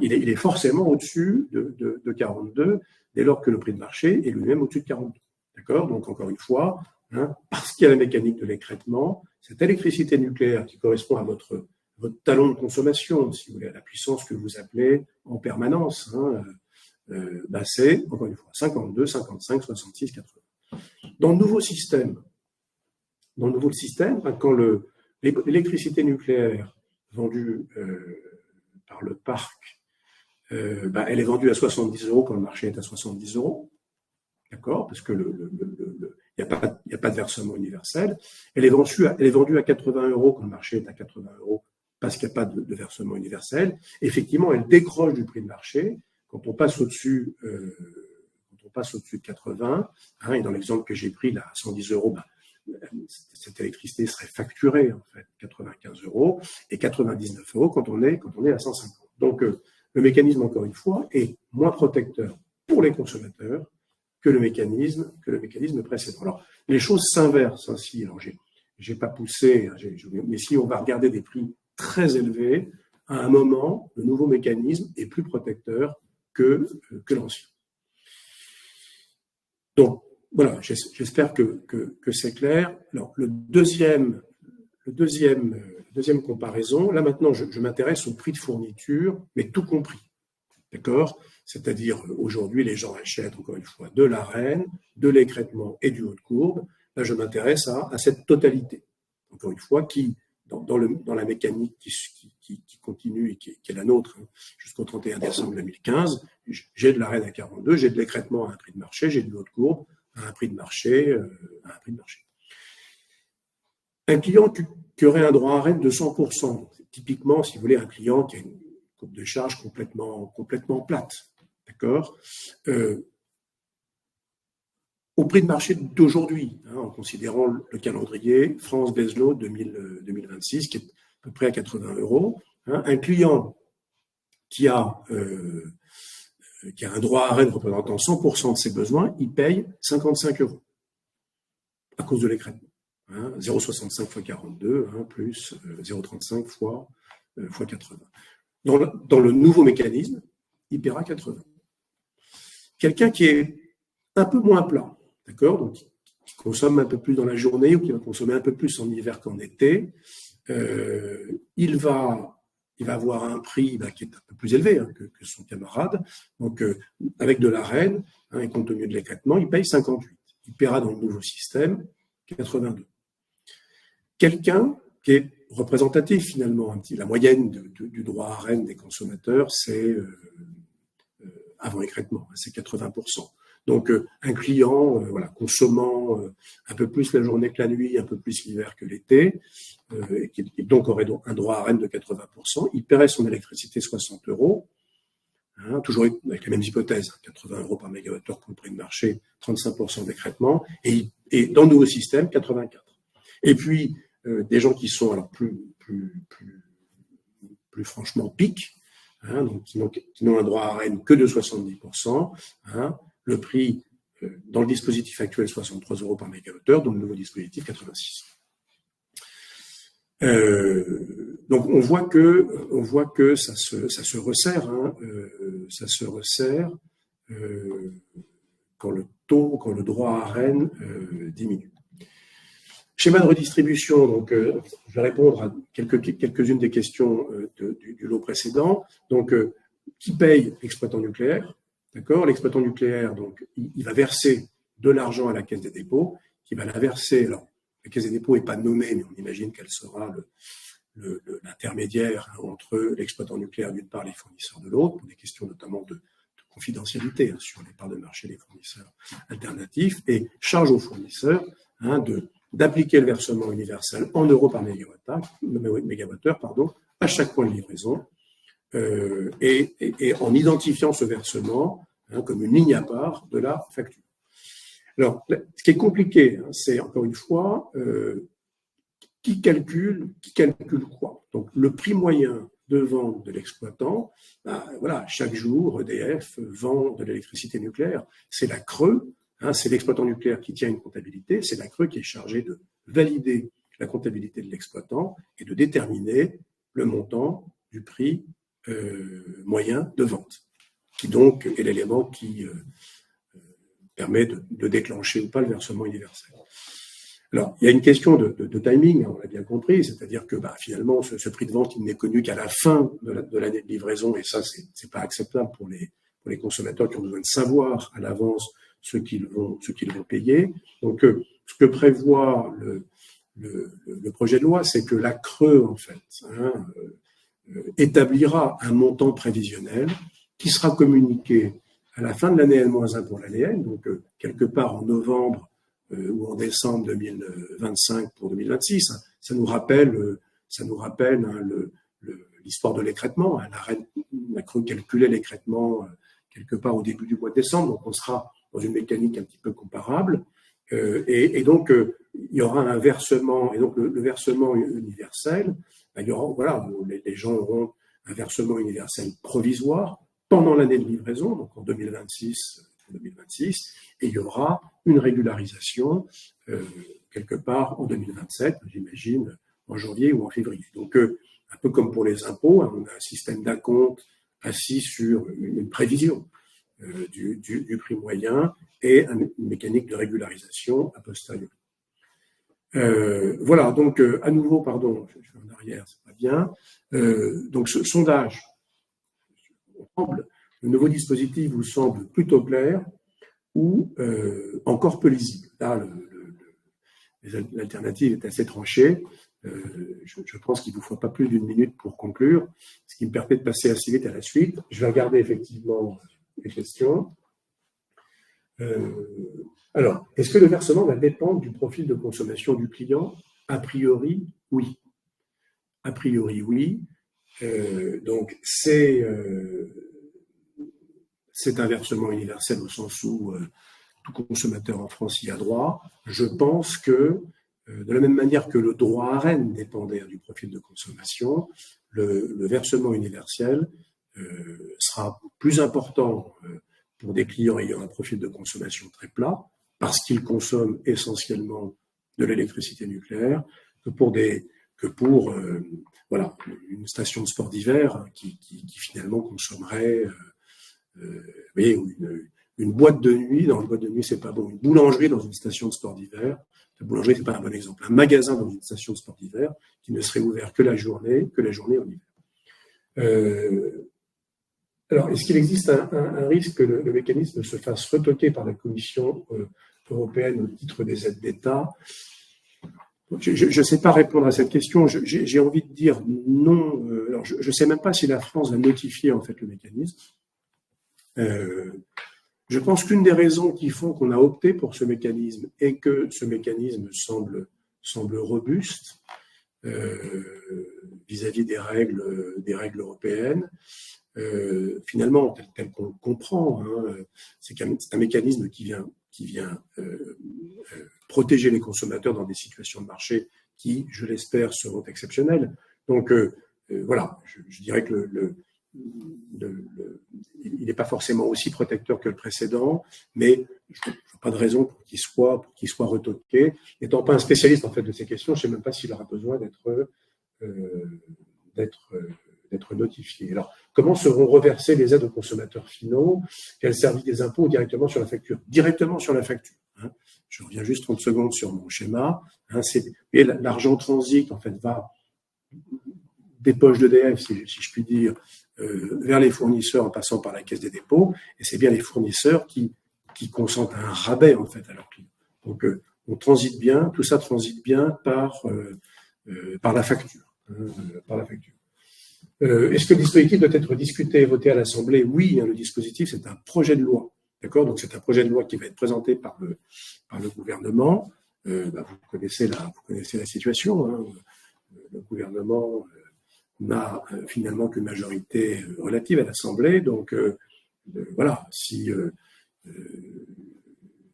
Speaker 1: il est forcément au-dessus de 42, dès lors que le prix de marché est lui-même au-dessus de 42. D'accord? Donc, encore une fois, parce qu'il y a la mécanique de l'écrêtement, cette électricité nucléaire qui correspond à votre talon de consommation, si vous voulez, à la puissance que vous appelez en permanence, c'est, encore une fois, 52, 55, 66, 80. Dans le nouveau système, quand l'électricité nucléaire vendue par le parc, elle est vendue à 70 euros quand le marché est à 70 euros, d'accord, parce que il n'y a pas de versement universel. Elle est vendue à 80 euros quand le marché est à 80 euros, parce qu'il n'y a pas de versement universel. Effectivement, elle décroche du prix de marché quand on passe au-dessus de 80. Et dans l'exemple que j'ai pris là, à 110 euros, cette électricité serait facturée en fait 95 euros et 99 euros quand on est à 150. Donc le mécanisme, encore une fois, est moins protecteur pour les consommateurs que le mécanisme précédent. Alors les choses s'inversent ainsi. Alors j'ai pas poussé, mais si on va regarder des prix très élevés, à un moment, le nouveau mécanisme est plus protecteur que l'ancien. Donc voilà, j'espère que c'est clair. Alors, le deuxième comparaison, là maintenant, je m'intéresse au prix de fourniture, mais tout compris. D'accord? C'est-à-dire, aujourd'hui, les gens achètent, encore une fois, de l'Arenh, de l'écrêtement et du haut de courbe. Là, je m'intéresse à cette totalité. Encore une fois, qui, dans la mécanique qui continue et qui est la nôtre jusqu'au 31 décembre 2015, j'ai de l'Arenh à 42, j'ai de l'écrêtement à un prix de marché, j'ai du haut de courbe à un prix de marché, Un client qui aurait un droit à Arenh de 100%, typiquement, si vous voulez, un client qui a une courbe de charge complètement plate, d'accord, au prix de marché d'aujourd'hui, en considérant le calendrier France-Bezlo 2026, qui est à peu près à 80 euros, un client qui a un droit à Arenh représentant 100% de ses besoins, il paye 55 euros à cause de l'écrêtement. 0,65 fois 42, plus 0,35 fois 80. Dans le nouveau mécanisme, il paiera 80. Quelqu'un qui est un peu moins plat, d'accord, donc qui consomme un peu plus dans la journée ou qui va consommer un peu plus en hiver qu'en été, il va avoir un prix qui est un peu plus élevé que son camarade. Donc, avec de l'Arenh, et compte tenu de l'écrêtement, il paye 58. Il paiera dans le nouveau système 82. Quelqu'un qui est représentatif finalement, la moyenne du droit à Arenh des consommateurs, c'est avant écrêtement, c'est 80%. Donc un client consommant un peu plus la journée que la nuit, un peu plus l'hiver que l'été, et qui donc aurait un droit à Arenh de 80%, il paierait son électricité 60 euros, toujours avec les mêmes hypothèses, 80 euros par mégawattheure pour le prix de marché, 35% d'écrêtement, et dans le nouveau système, 84. Et puis, des gens qui sont alors plus franchement piques, donc qui n'ont un droit à Arenh que de 70%, le prix dans le dispositif actuel 63 euros par mégawattheure, dans le nouveau dispositif 86. Donc on voit que ça se resserre, quand le droit à Arenh diminue. Schéma de redistribution, donc je vais répondre à quelques-unes des questions du lot précédent. Donc qui paye l'exploitant nucléaire? D'accord, l'exploitant nucléaire, donc il va verser de l'argent à la Caisse des dépôts, qui va la verser. Alors la Caisse des dépôts n'est pas nommée, mais on imagine qu'elle sera l'intermédiaire entre l'exploitant nucléaire d'une part et les fournisseurs de l'autre, pour des questions notamment de confidentialité sur les parts de marché des fournisseurs alternatifs, et charge aux fournisseurs d'appliquer le versement universel en euros par mégawattheure, à chaque point de livraison, et en identifiant ce versement comme une ligne à part de la facture. Alors, ce qui est compliqué, c'est encore une fois, qui calcule quoi? Donc, le prix moyen de vente de l'exploitant, voilà, chaque jour, EDF vend de l'électricité nucléaire. C'est la CRE, c'est l'exploitant nucléaire qui tient une comptabilité, c'est la CRE qui est chargée de valider la comptabilité de l'exploitant et de déterminer le montant du prix moyen de vente, qui donc est l'élément qui permet de déclencher ou pas le versement universel. Alors, il y a une question de timing, on l'a bien compris, c'est-à-dire que finalement, ce prix de vente, il n'est connu qu'à la fin de l'année de livraison, et ça, c'est pas acceptable pour les consommateurs qui ont besoin de savoir à l'avance ce qu'ils vont payer. Donc, ce que prévoit le projet de loi, c'est que la CRE, en fait, établira un montant prévisionnel qui sera communiqué à la fin de l'année N-1 pour l'année N, donc quelque part en novembre ou en décembre 2025 pour 2026. Ça nous rappelle l'histoire de l'écrêtement. La CRE calculait l'écrêtement quelque part au début du mois de décembre, donc on sera dans une mécanique un petit peu comparable. Et donc, il y aura un versement, et donc le versement universel, il y aura, voilà, les gens auront un versement universel provisoire pendant l'année de livraison, donc en 2026, et il y aura une régularisation quelque part en 2027, j'imagine, en janvier ou en février. Donc, un peu comme pour les impôts, on a un système d'acompte assis sur une prévision du prix moyen et une mécanique de régularisation a posteriori. Voilà, donc à nouveau, pardon, je suis en arrière, c'est pas bien. Donc ce sondage, le nouveau dispositif vous semble plutôt clair ou encore peu lisible. Là, l'alternative est assez tranchée. Je pense qu'il ne vous faut pas plus d'une minute pour conclure, ce qui me permet de passer assez vite à la suite. Je vais regarder effectivement les questions. Alors, est-ce que le versement va dépendre du profil de consommation du client? A priori, oui. A priori, oui. Donc, c'est un versement universel au sens où tout consommateur en France y a droit. Je pense que, de la même manière que le droit ARENH dépendait du profil de consommation, le versement universel sera plus important pour des clients ayant un profil de consommation très plat, parce qu'ils consomment essentiellement de l'électricité nucléaire, que pour voilà, une station de sport d'hiver qui finalement consommerait vous voyez, une boîte de nuit, dans une boîte de nuit, c'est pas bon. Une boulangerie dans une station de sport d'hiver, la boulangerie, c'est pas un bon exemple. Un magasin dans une station de sport d'hiver qui ne serait ouvert que la journée en hiver. Alors, est-ce qu'il existe un risque que le mécanisme se fasse retoquer par la Commission européenne au titre des aides d'État? Je ne sais pas répondre à cette question. J'ai envie de dire non. Alors, je ne sais même pas si la France va notifier en fait le mécanisme. Je pense qu'une des raisons qui font qu'on a opté pour ce mécanisme est que ce mécanisme semble robuste vis-à-vis des règles européennes. Finalement, tel qu'on le comprend, c'est un mécanisme qui vient protéger les consommateurs dans des situations de marché qui, je l'espère, seront exceptionnelles. Donc, voilà, je dirais que il n'est pas forcément aussi protecteur que le précédent, mais je n'ai pas de raison pour qu'il soit retoqué. N'étant pas un spécialiste en fait de ces questions, je ne sais même pas s'il aura besoin d'être notifié. Alors, comment seront reversées les aides aux consommateurs finaux? Quel service des impôts directement sur la facture? Directement sur la facture. Je reviens juste 30 secondes sur mon schéma. L'argent transite en fait va des poches d'EDF, si je puis dire, vers les fournisseurs en passant par la Caisse des dépôts, et c'est bien les fournisseurs qui consentent à un rabais en fait à leurs clients. Donc on transite bien, tout ça transite bien par la facture. Par la facture. Est-ce que le dispositif doit être discuté et voté à l'Assemblée? Oui, le dispositif, c'est un projet de loi. D'accord? Donc, c'est un projet de loi qui va être présenté par le gouvernement. Vous connaissez la situation. Hein. Le gouvernement n'a finalement qu'une majorité relative à l'Assemblée. Donc, voilà, si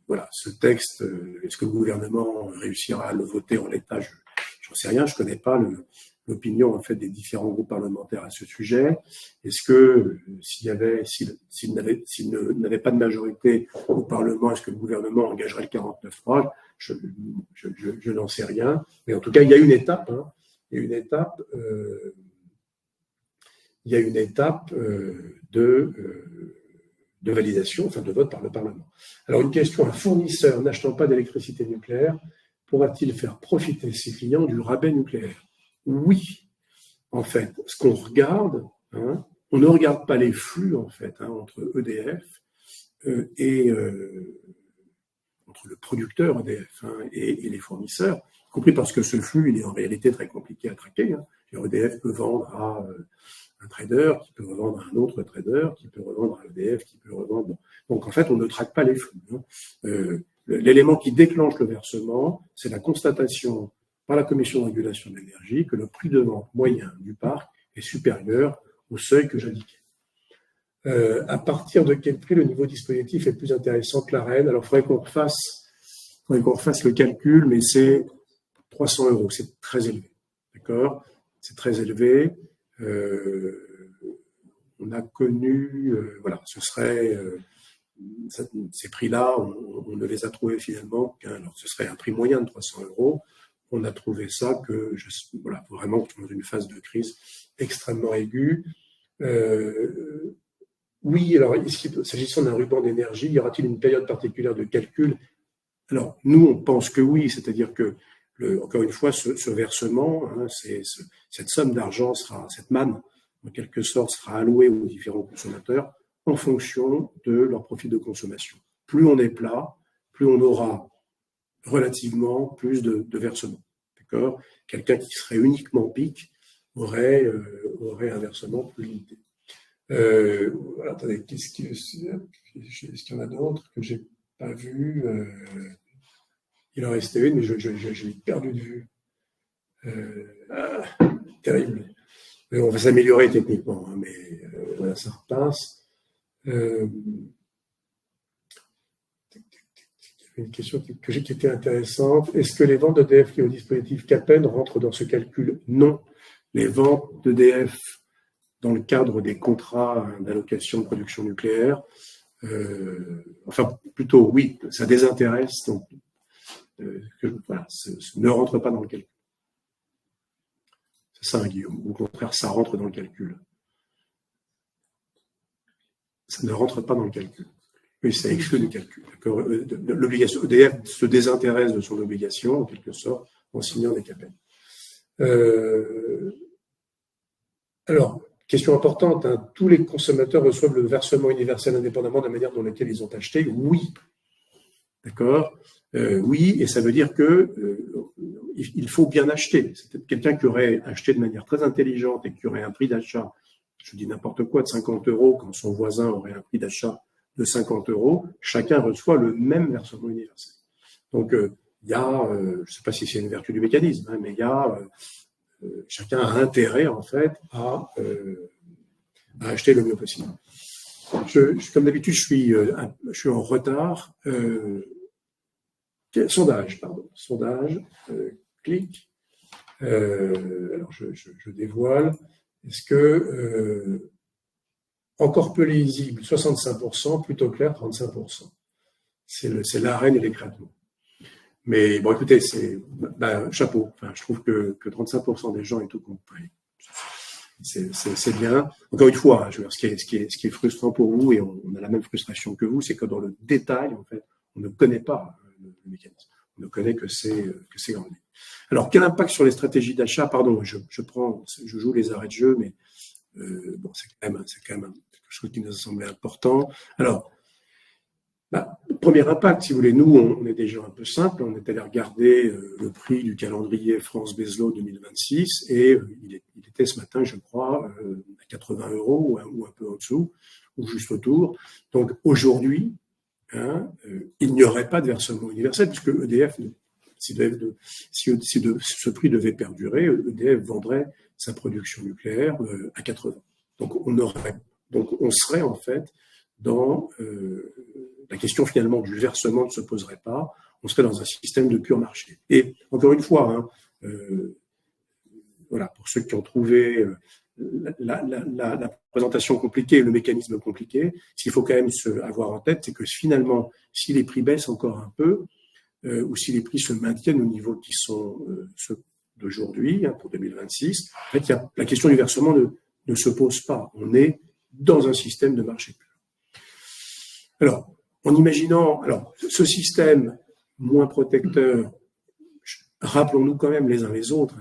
Speaker 1: voilà, ce texte, est-ce que le gouvernement réussira à le voter en l'état? J'en sais rien, je ne connais pas l'opinion en fait des différents groupes parlementaires à ce sujet. Est-ce que s'il n'avait pas de majorité au Parlement, est-ce que le gouvernement engagerait le 49.3? Je n'en sais rien. Mais en tout cas, il y a une étape. Hein, il y a une étape de validation, enfin de vote par le Parlement. Alors une question, un fournisseur n'achetant pas d'électricité nucléaire pourra-t-il faire profiter ses clients du rabais nucléaire? Oui, en fait, ce qu'on regarde, hein, on ne regarde pas les flux en fait entre EDF et entre le producteur EDF et les fournisseurs, y compris parce que ce flux il est en réalité très compliqué à traquer. Hein. EDF peut vendre à un trader, qui peut revendre à un autre trader, qui peut revendre à EDF, qui peut revendre. Bon. Donc en fait, on ne traque pas les flux. Hein. L'élément qui déclenche le versement, c'est la constatation par la Commission de régulation de l'énergie que le prix de vente moyen du parc est supérieur au seuil que j'indiquais. À partir de quel prix le niveau dispositif est plus intéressant que l'Arenh? Alors, il faudrait qu'on refasse le calcul, mais c'est 300 €. C'est très élevé. D'accord? C'est très élevé. On a connu, voilà, ce serait ces prix-là, on ne les a trouvés finalement alors ce serait un prix moyen de 300 €. On a trouvé ça voilà, vraiment dans une phase de crise extrêmement aiguë. Oui, alors s'agissant d'un ruban d'énergie, y aura-t-il une période particulière de calcul? Alors nous, on pense que oui, c'est-à-dire que encore une fois, ce versement, hein, cette somme d'argent cette manne, en quelque sorte, sera allouée aux différents consommateurs en fonction de leur profil de consommation. Plus on est plat, plus on aura relativement plus de versements. D'accord? Quelqu'un qui serait uniquement pic aurait un versement plus limité. Voilà, attendez, est-ce qu'il y en a d'autres que j'ai pas vu? Il en restait une, mais je l'ai perdu de vue. Terrible. Mais on va s'améliorer techniquement, hein, mais voilà, ça repasse. Il y avait une question qui était intéressante. Est-ce que les ventes d'EDF liées au dispositif CAPEN rentrent dans ce calcul? Non. Les ventes d'EDF dans le cadre des contrats d'allocation de production nucléaire, enfin plutôt oui, ça désintéresse, donc voilà, ne rentre pas dans le calcul. C'est ça, Guillaume. Au contraire, ça rentre dans le calcul. Ça ne rentre pas dans le calcul. Oui, ça exclut du calcul. L'obligation EDF se désintéresse de son obligation, en quelque sorte, en signant des CAPEN. Alors, question importante, hein, tous les consommateurs reçoivent le versement universel indépendamment de la manière dans laquelle ils ont acheté? Oui. D'accord? Oui, et ça veut dire que il faut bien acheter. C'est peut-être quelqu'un qui aurait acheté de manière très intelligente et qui aurait un prix d'achat, je dis n'importe quoi, de 50 € quand son voisin aurait un prix d'achat de 50 €. Chacun reçoit le même versement universel. Donc, il y a, je ne sais pas si c'est une vertu du mécanisme, hein, mais il y a chacun a intérêt en fait à acheter le mieux possible. Comme d'habitude, je suis en retard. Sondage, clic. Alors, je dévoile. Est-ce que encore peu lisible, 65%, plutôt clair, 35%. C'est l'Arenh et l'écrasement. Mais bon, écoutez, chapeau. Enfin, je trouve que 35% des gens aient tout compris. C'est bien. Encore une fois, ce qui est frustrant pour vous, et on a la même frustration que vous, c'est que dans le détail, en fait, on ne connaît pas le mécanisme. On ne connaît que c'est en ligne. Alors, quel impact sur les stratégies d'achat? Pardon, je joue les arrêts de jeu, mais bon, c'est quand même quelque chose qui nous a semblé important. Alors, premier impact, si vous voulez, nous, on est déjà un peu simple. On est allé regarder le prix du calendrier France-Bezlo 2026 et il était ce matin, je crois, à 80 € ou un peu en dessous, ou juste autour. Donc aujourd'hui, il n'y aurait pas de versement universel puisque EDF, si ce prix devait perdurer, EDF vendrait sa production nucléaire à 80. Donc on serait en fait dans la question finalement du versement ne se poserait pas, on serait dans un système de pur marché. Et encore une fois, voilà, pour ceux qui ont trouvé la présentation compliquée, le mécanisme compliqué, ce qu'il faut quand même avoir en tête, c'est que finalement, si les prix baissent encore un peu, ou si les prix se maintiennent au niveau qui sont ceux d'aujourd'hui, pour 2026, en fait, la question du versement ne se pose pas. On est dans un système de marché pur. Alors, en imaginant, ce système moins protecteur, rappelons-nous quand même les uns les autres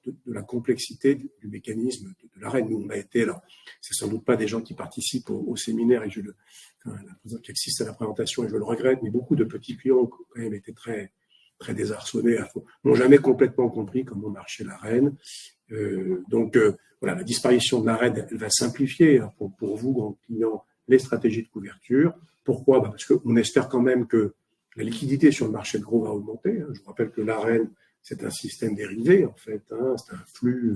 Speaker 1: de la complexité du mécanisme de l'ARENH. Nous, on a été, alors, c'est sans doute pas des gens qui participent au séminaire et qui assistent à la présentation et je le regrette, mais beaucoup de petits clients ont quand même été très, très désarçonnés, n'ont jamais complètement compris comment marchait l'ARENH. Donc, voilà, la disparition de l'ARENH, elle va simplifier pour vous, grands clients, les stratégies de couverture. Pourquoi ? Parce qu'on espère quand même que la liquidité sur le marché de gros va augmenter. Je vous rappelle que l'ARENH, c'est un système dérivé, en fait. C'est un flux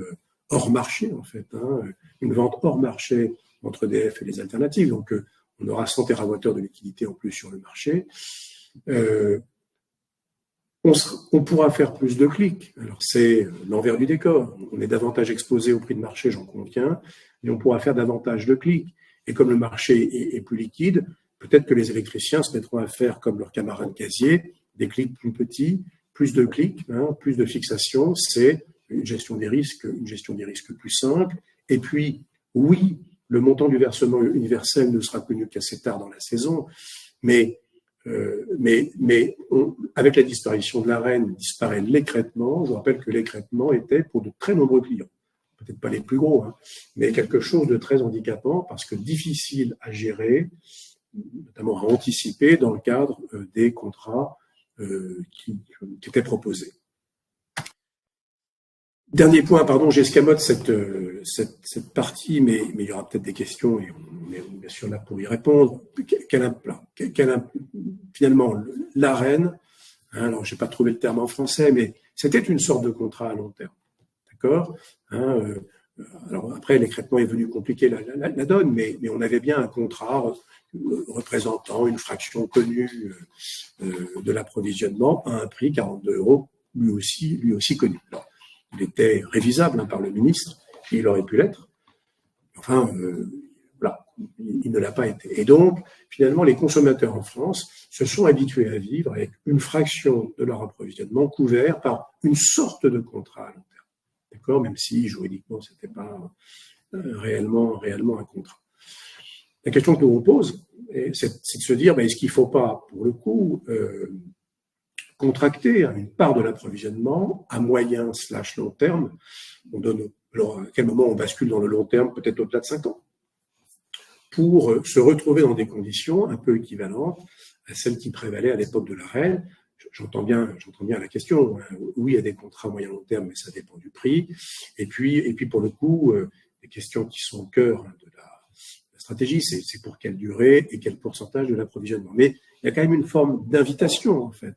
Speaker 1: hors marché, en fait. Une vente hors marché entre EDF et les alternatives. Donc, on aura 100 TWh de liquidité en plus sur le marché. On pourra faire plus de clics. Alors, c'est l'envers du décor. On est davantage exposé au prix de marché, j'en conviens, mais on pourra faire davantage de clics. Et comme le marché est plus liquide, peut-être que les électriciens se mettront à faire, comme leurs camarades gaziers, des clics plus petits, plus de clics, plus de fixation. C'est une gestion des risques plus simple. Et puis, oui, le montant du versement universel ne sera connu qu'assez tard dans la saison, mais avec la disparition de l'ARENH, disparaît l'écrêtement. Je vous rappelle que l'écrêtement était pour de très nombreux clients, peut-être pas les plus gros, mais quelque chose de très handicapant parce que difficile à gérer, notamment à anticiper dans le cadre des contrats qui étaient proposés. Dernier point, pardon, j'escamote cette partie, mais il y aura peut-être des questions et on est bien sûr là pour y répondre. Finalement, l'ARENH, alors je n'ai pas trouvé le terme en français, mais c'était une sorte de contrat à long terme, d'accord ? Alors après, l'écrêtement est venu compliquer la donne, mais on avait bien un contrat représentant une fraction connue de l'approvisionnement à un prix 42 €, lui aussi connu. Alors, il était révisable par le ministre, et il aurait pu l'être. Enfin, voilà, il ne l'a pas été. Et donc, finalement, les consommateurs en France se sont habitués à vivre avec une fraction de leur approvisionnement couvert par une sorte de contrat à long terme. D'accord ? Même si, juridiquement, ce n'était pas réellement un contrat. La question que l'on pose, c'est de se dire, est-ce qu'il ne faut pas, pour le coup, contracter une part de l'approvisionnement à moyen / long terme. Alors, à quel moment on bascule dans le long terme, peut-être au-delà de 5 ans, pour se retrouver dans des conditions un peu équivalentes à celles qui prévalaient à l'époque de l'ARENH. J'entends bien la question. Oui, il y a des contrats moyen long terme, mais ça dépend du prix. Et puis pour le coup, les questions qui sont au cœur de la stratégie, c'est pour quelle durée et quel pourcentage de l'approvisionnement. Mais il y a quand même une forme d'invitation, en fait,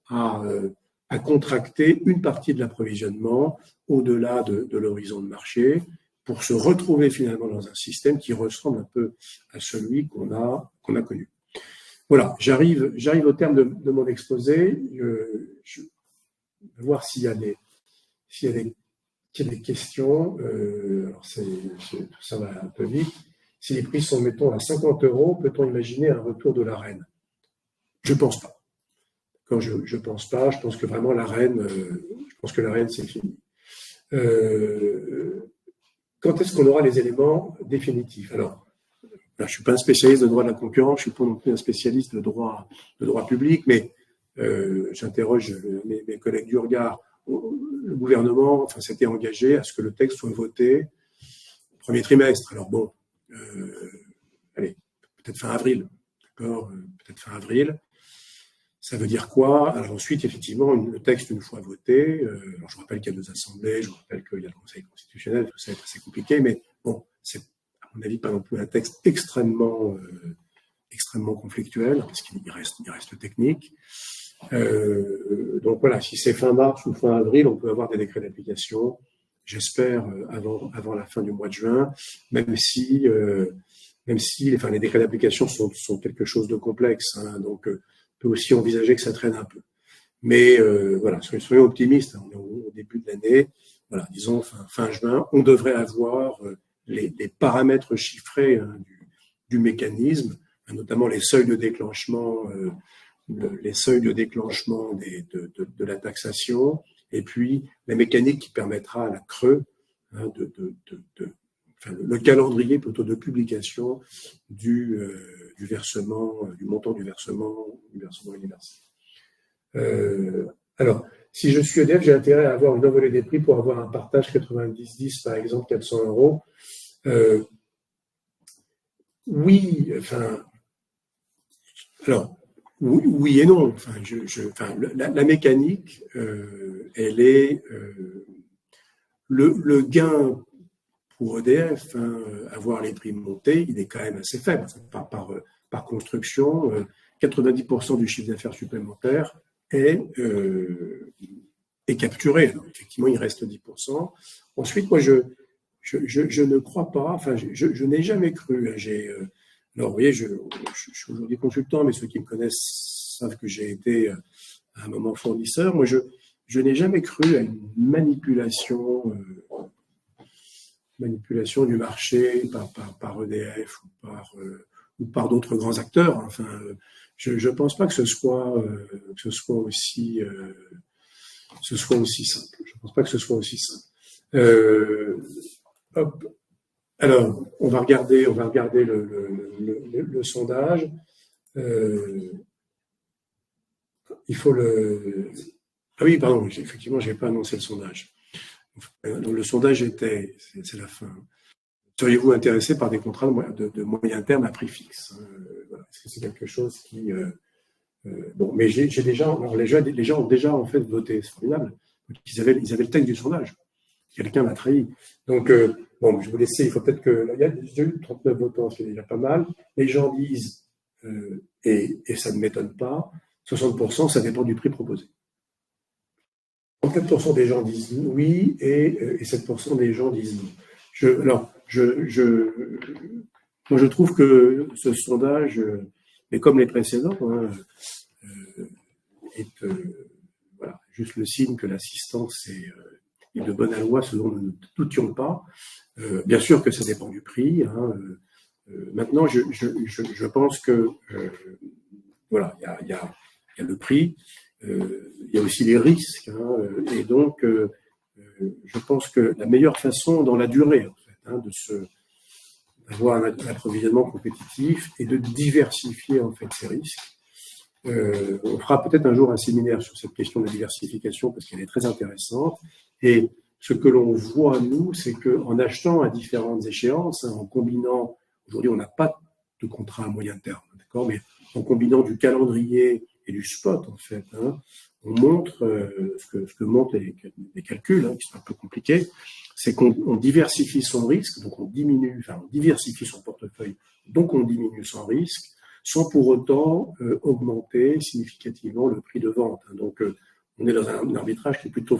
Speaker 1: à contracter une partie de l'approvisionnement au-delà de l'horizon de marché pour se retrouver finalement dans un système qui ressemble un peu à celui qu'on a connu. Voilà, j'arrive au terme de mon exposé. Je vais voir s'il y a des questions. Alors tout ça va un peu vite. Si les prix sont, mettons, à 50 €, peut-on imaginer un retour de l'ARENH ? Je ne pense pas. Je pense pas. Je pense que vraiment l'ARENH, c'est fini. Quand est-ce qu'on aura les éléments définitifs ? Alors, je ne suis pas un spécialiste de droit de la concurrence, je ne suis pas non plus un spécialiste de droit public, mais j'interroge mes collègues du regard. Le gouvernement s'était engagé à ce que le texte soit voté au premier trimestre. Alors bon, allez, peut-être fin avril. d'accord, peut-être fin avril. Ça veut dire quoi? Alors ensuite, effectivement, le texte, une fois voté, alors je rappelle qu'il y a 2 assemblées, je rappelle qu'il y a le Conseil constitutionnel, tout ça est assez compliqué, mais bon, c'est à mon avis pas non plus un texte extrêmement conflictuel, parce qu'il reste technique. Donc voilà, si c'est fin mars ou fin avril, on peut avoir des décrets d'application, j'espère avant la fin du mois de juin, même si les décrets d'application sont quelque chose de complexe, hein, donc on peut aussi envisager que ça traîne un peu. Mais voilà, soyons optimistes, hein, on est au début de l'année, voilà, disons fin juin, on devrait avoir les paramètres chiffrés, hein, du mécanisme, notamment les seuils de déclenchement, de la taxation, et puis la mécanique qui permettra à la CRE, hein, le calendrier plutôt de publication du versement, du montant du versement universel. Alors, si je suis EDF, j'ai intérêt à avoir une envolée des prix pour avoir un partage 90-10, par exemple, 400 euros. Oui, enfin, alors, oui et non. Enfin, la mécanique, elle est le gain pour EDF, hein, avoir les prix montés, il est quand même assez faible. Par construction, 90% du chiffre d'affaires supplémentaire est capturé. Alors, effectivement, il reste 10%. Ensuite, moi, je ne crois pas, enfin, je n'ai jamais cru. Alors, vous voyez, je suis aujourd'hui consultant, mais ceux qui me connaissent savent que j'ai été à un moment fournisseur. Moi, je n'ai jamais cru à une manipulation du marché par EDF ou par d'autres grands acteurs. Enfin, je ne pense pas que ce soit aussi simple. Je ne pense pas que ce soit aussi simple. Hop. Alors, on va regarder le sondage. Il faut le. Ah oui, pardon. Effectivement, j'ai pas annoncé le sondage. Le sondage c'est la fin. Seriez-vous intéressé par des contrats de moyen terme à prix fixe? Voilà. Est-ce que c'est quelque chose qui bon, mais j'ai déjà. Alors les gens ont déjà en fait voté. C'est formidable. Ils avaient le texte du sondage. Quelqu'un m'a trahi. Donc bon, je vais vous laisser. Il faut peut-être que il y a déjà eu 39 votants, c'est déjà pas mal. Les gens disent et ça ne m'étonne pas. 60%, ça dépend du prix proposé. 34% des gens disent oui et 7% des gens disent non. Moi, je trouve que ce sondage, mais comme les précédents, hein, est voilà, juste le signe que l'assistance est de bonne aloi, ce dont nous ne doutions pas. Bien sûr que ça dépend du prix. Hein, maintenant, je pense que voilà, il y a le prix. Il y a aussi les risques, hein, et donc je pense que la meilleure façon dans la durée, en fait, hein, d'avoir un approvisionnement compétitif et de diversifier en fait ces risques. On fera peut-être un jour un séminaire sur cette question de la diversification parce qu'elle est très intéressante. Et ce que l'on voit, nous, c'est qu'en achetant à différentes échéances, hein, en combinant, aujourd'hui on n'a pas de contrat à moyen terme, d'accord, mais en combinant du calendrier et du spot, en fait, hein, on montre ce que montrent les calculs, hein, qui sont un peu compliqués, c'est qu'on diversifie son risque, donc on diversifie son portefeuille, donc on diminue son risque, sans pour autant augmenter significativement le prix de vente. Hein. Donc on est dans un arbitrage qui est plutôt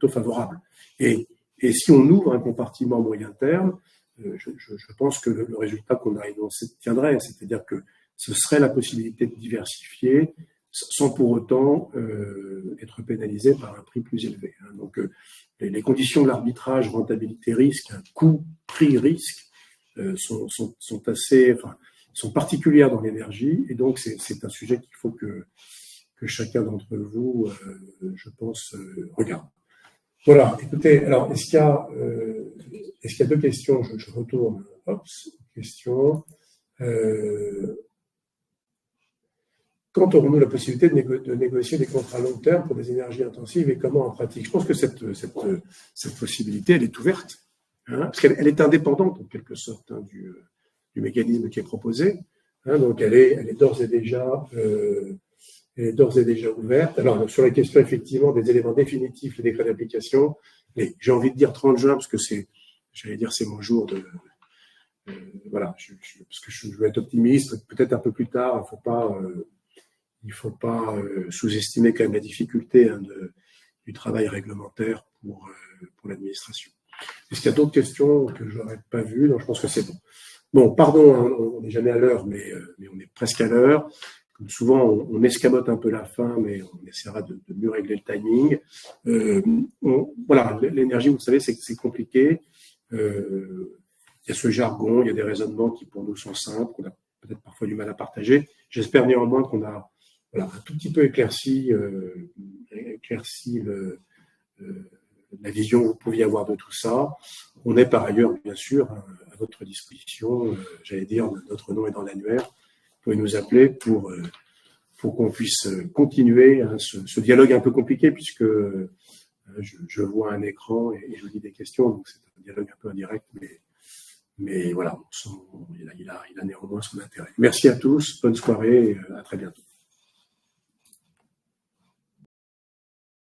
Speaker 1: favorable. Et si on ouvre un compartiment moyen terme, je pense que le résultat qu'on a énoncé tiendrait, c'est-à-dire que ce serait la possibilité de diversifier sans pour autant être pénalisé par un prix plus élevé. Hein. Donc, les conditions de l'arbitrage rentabilité-risque, coût-prix-risque, sont particulières dans l'énergie, et donc c'est un sujet qu'il faut que chacun d'entre vous, je pense, regarde. Voilà, écoutez, alors, est-ce qu'il y a deux questions? Je retourne. Hop, question. Quand aurons-nous la possibilité de négocier des contrats long terme pour des énergies intensives et comment en pratique? Je pense que cette possibilité, elle est ouverte, hein, parce qu'elle est indépendante en quelque sorte, hein, du mécanisme qui est proposé. Hein, donc elle est d'ores et déjà ouverte. Alors sur la question effectivement des éléments définitifs, les décrets d'application, j'ai envie de dire 30 juin parce que c'est mon jour de voilà, parce que je veux être optimiste, peut-être un peu plus tard. Il faut pas sous-estimer quand même la difficulté du travail réglementaire pour l'administration. Est-ce qu'il y a d'autres questions que je n'aurais pas vues? Non, je pense que c'est bon. Bon, pardon, hein, on n'est jamais à l'heure, mais on est presque à l'heure. Comme souvent, on escamote un peu la fin, mais on essaiera de mieux régler le timing. Voilà, l'énergie, vous savez, c'est compliqué. Il y a ce jargon, il y a des raisonnements qui pour nous sont simples, qu'on a peut-être parfois du mal à partager. J'espère néanmoins qu'on a un tout petit peu éclairci la vision que vous pouviez avoir de tout ça. On est par ailleurs, bien sûr, à votre disposition. J'allais dire, notre nom est dans l'annuaire. Vous pouvez nous appeler pour qu'on puisse continuer ce dialogue un peu compliqué, puisque je vois un écran et je lis des questions, donc c'est un dialogue un peu indirect, mais voilà, il a néanmoins son intérêt. Merci à tous, bonne soirée et à très bientôt.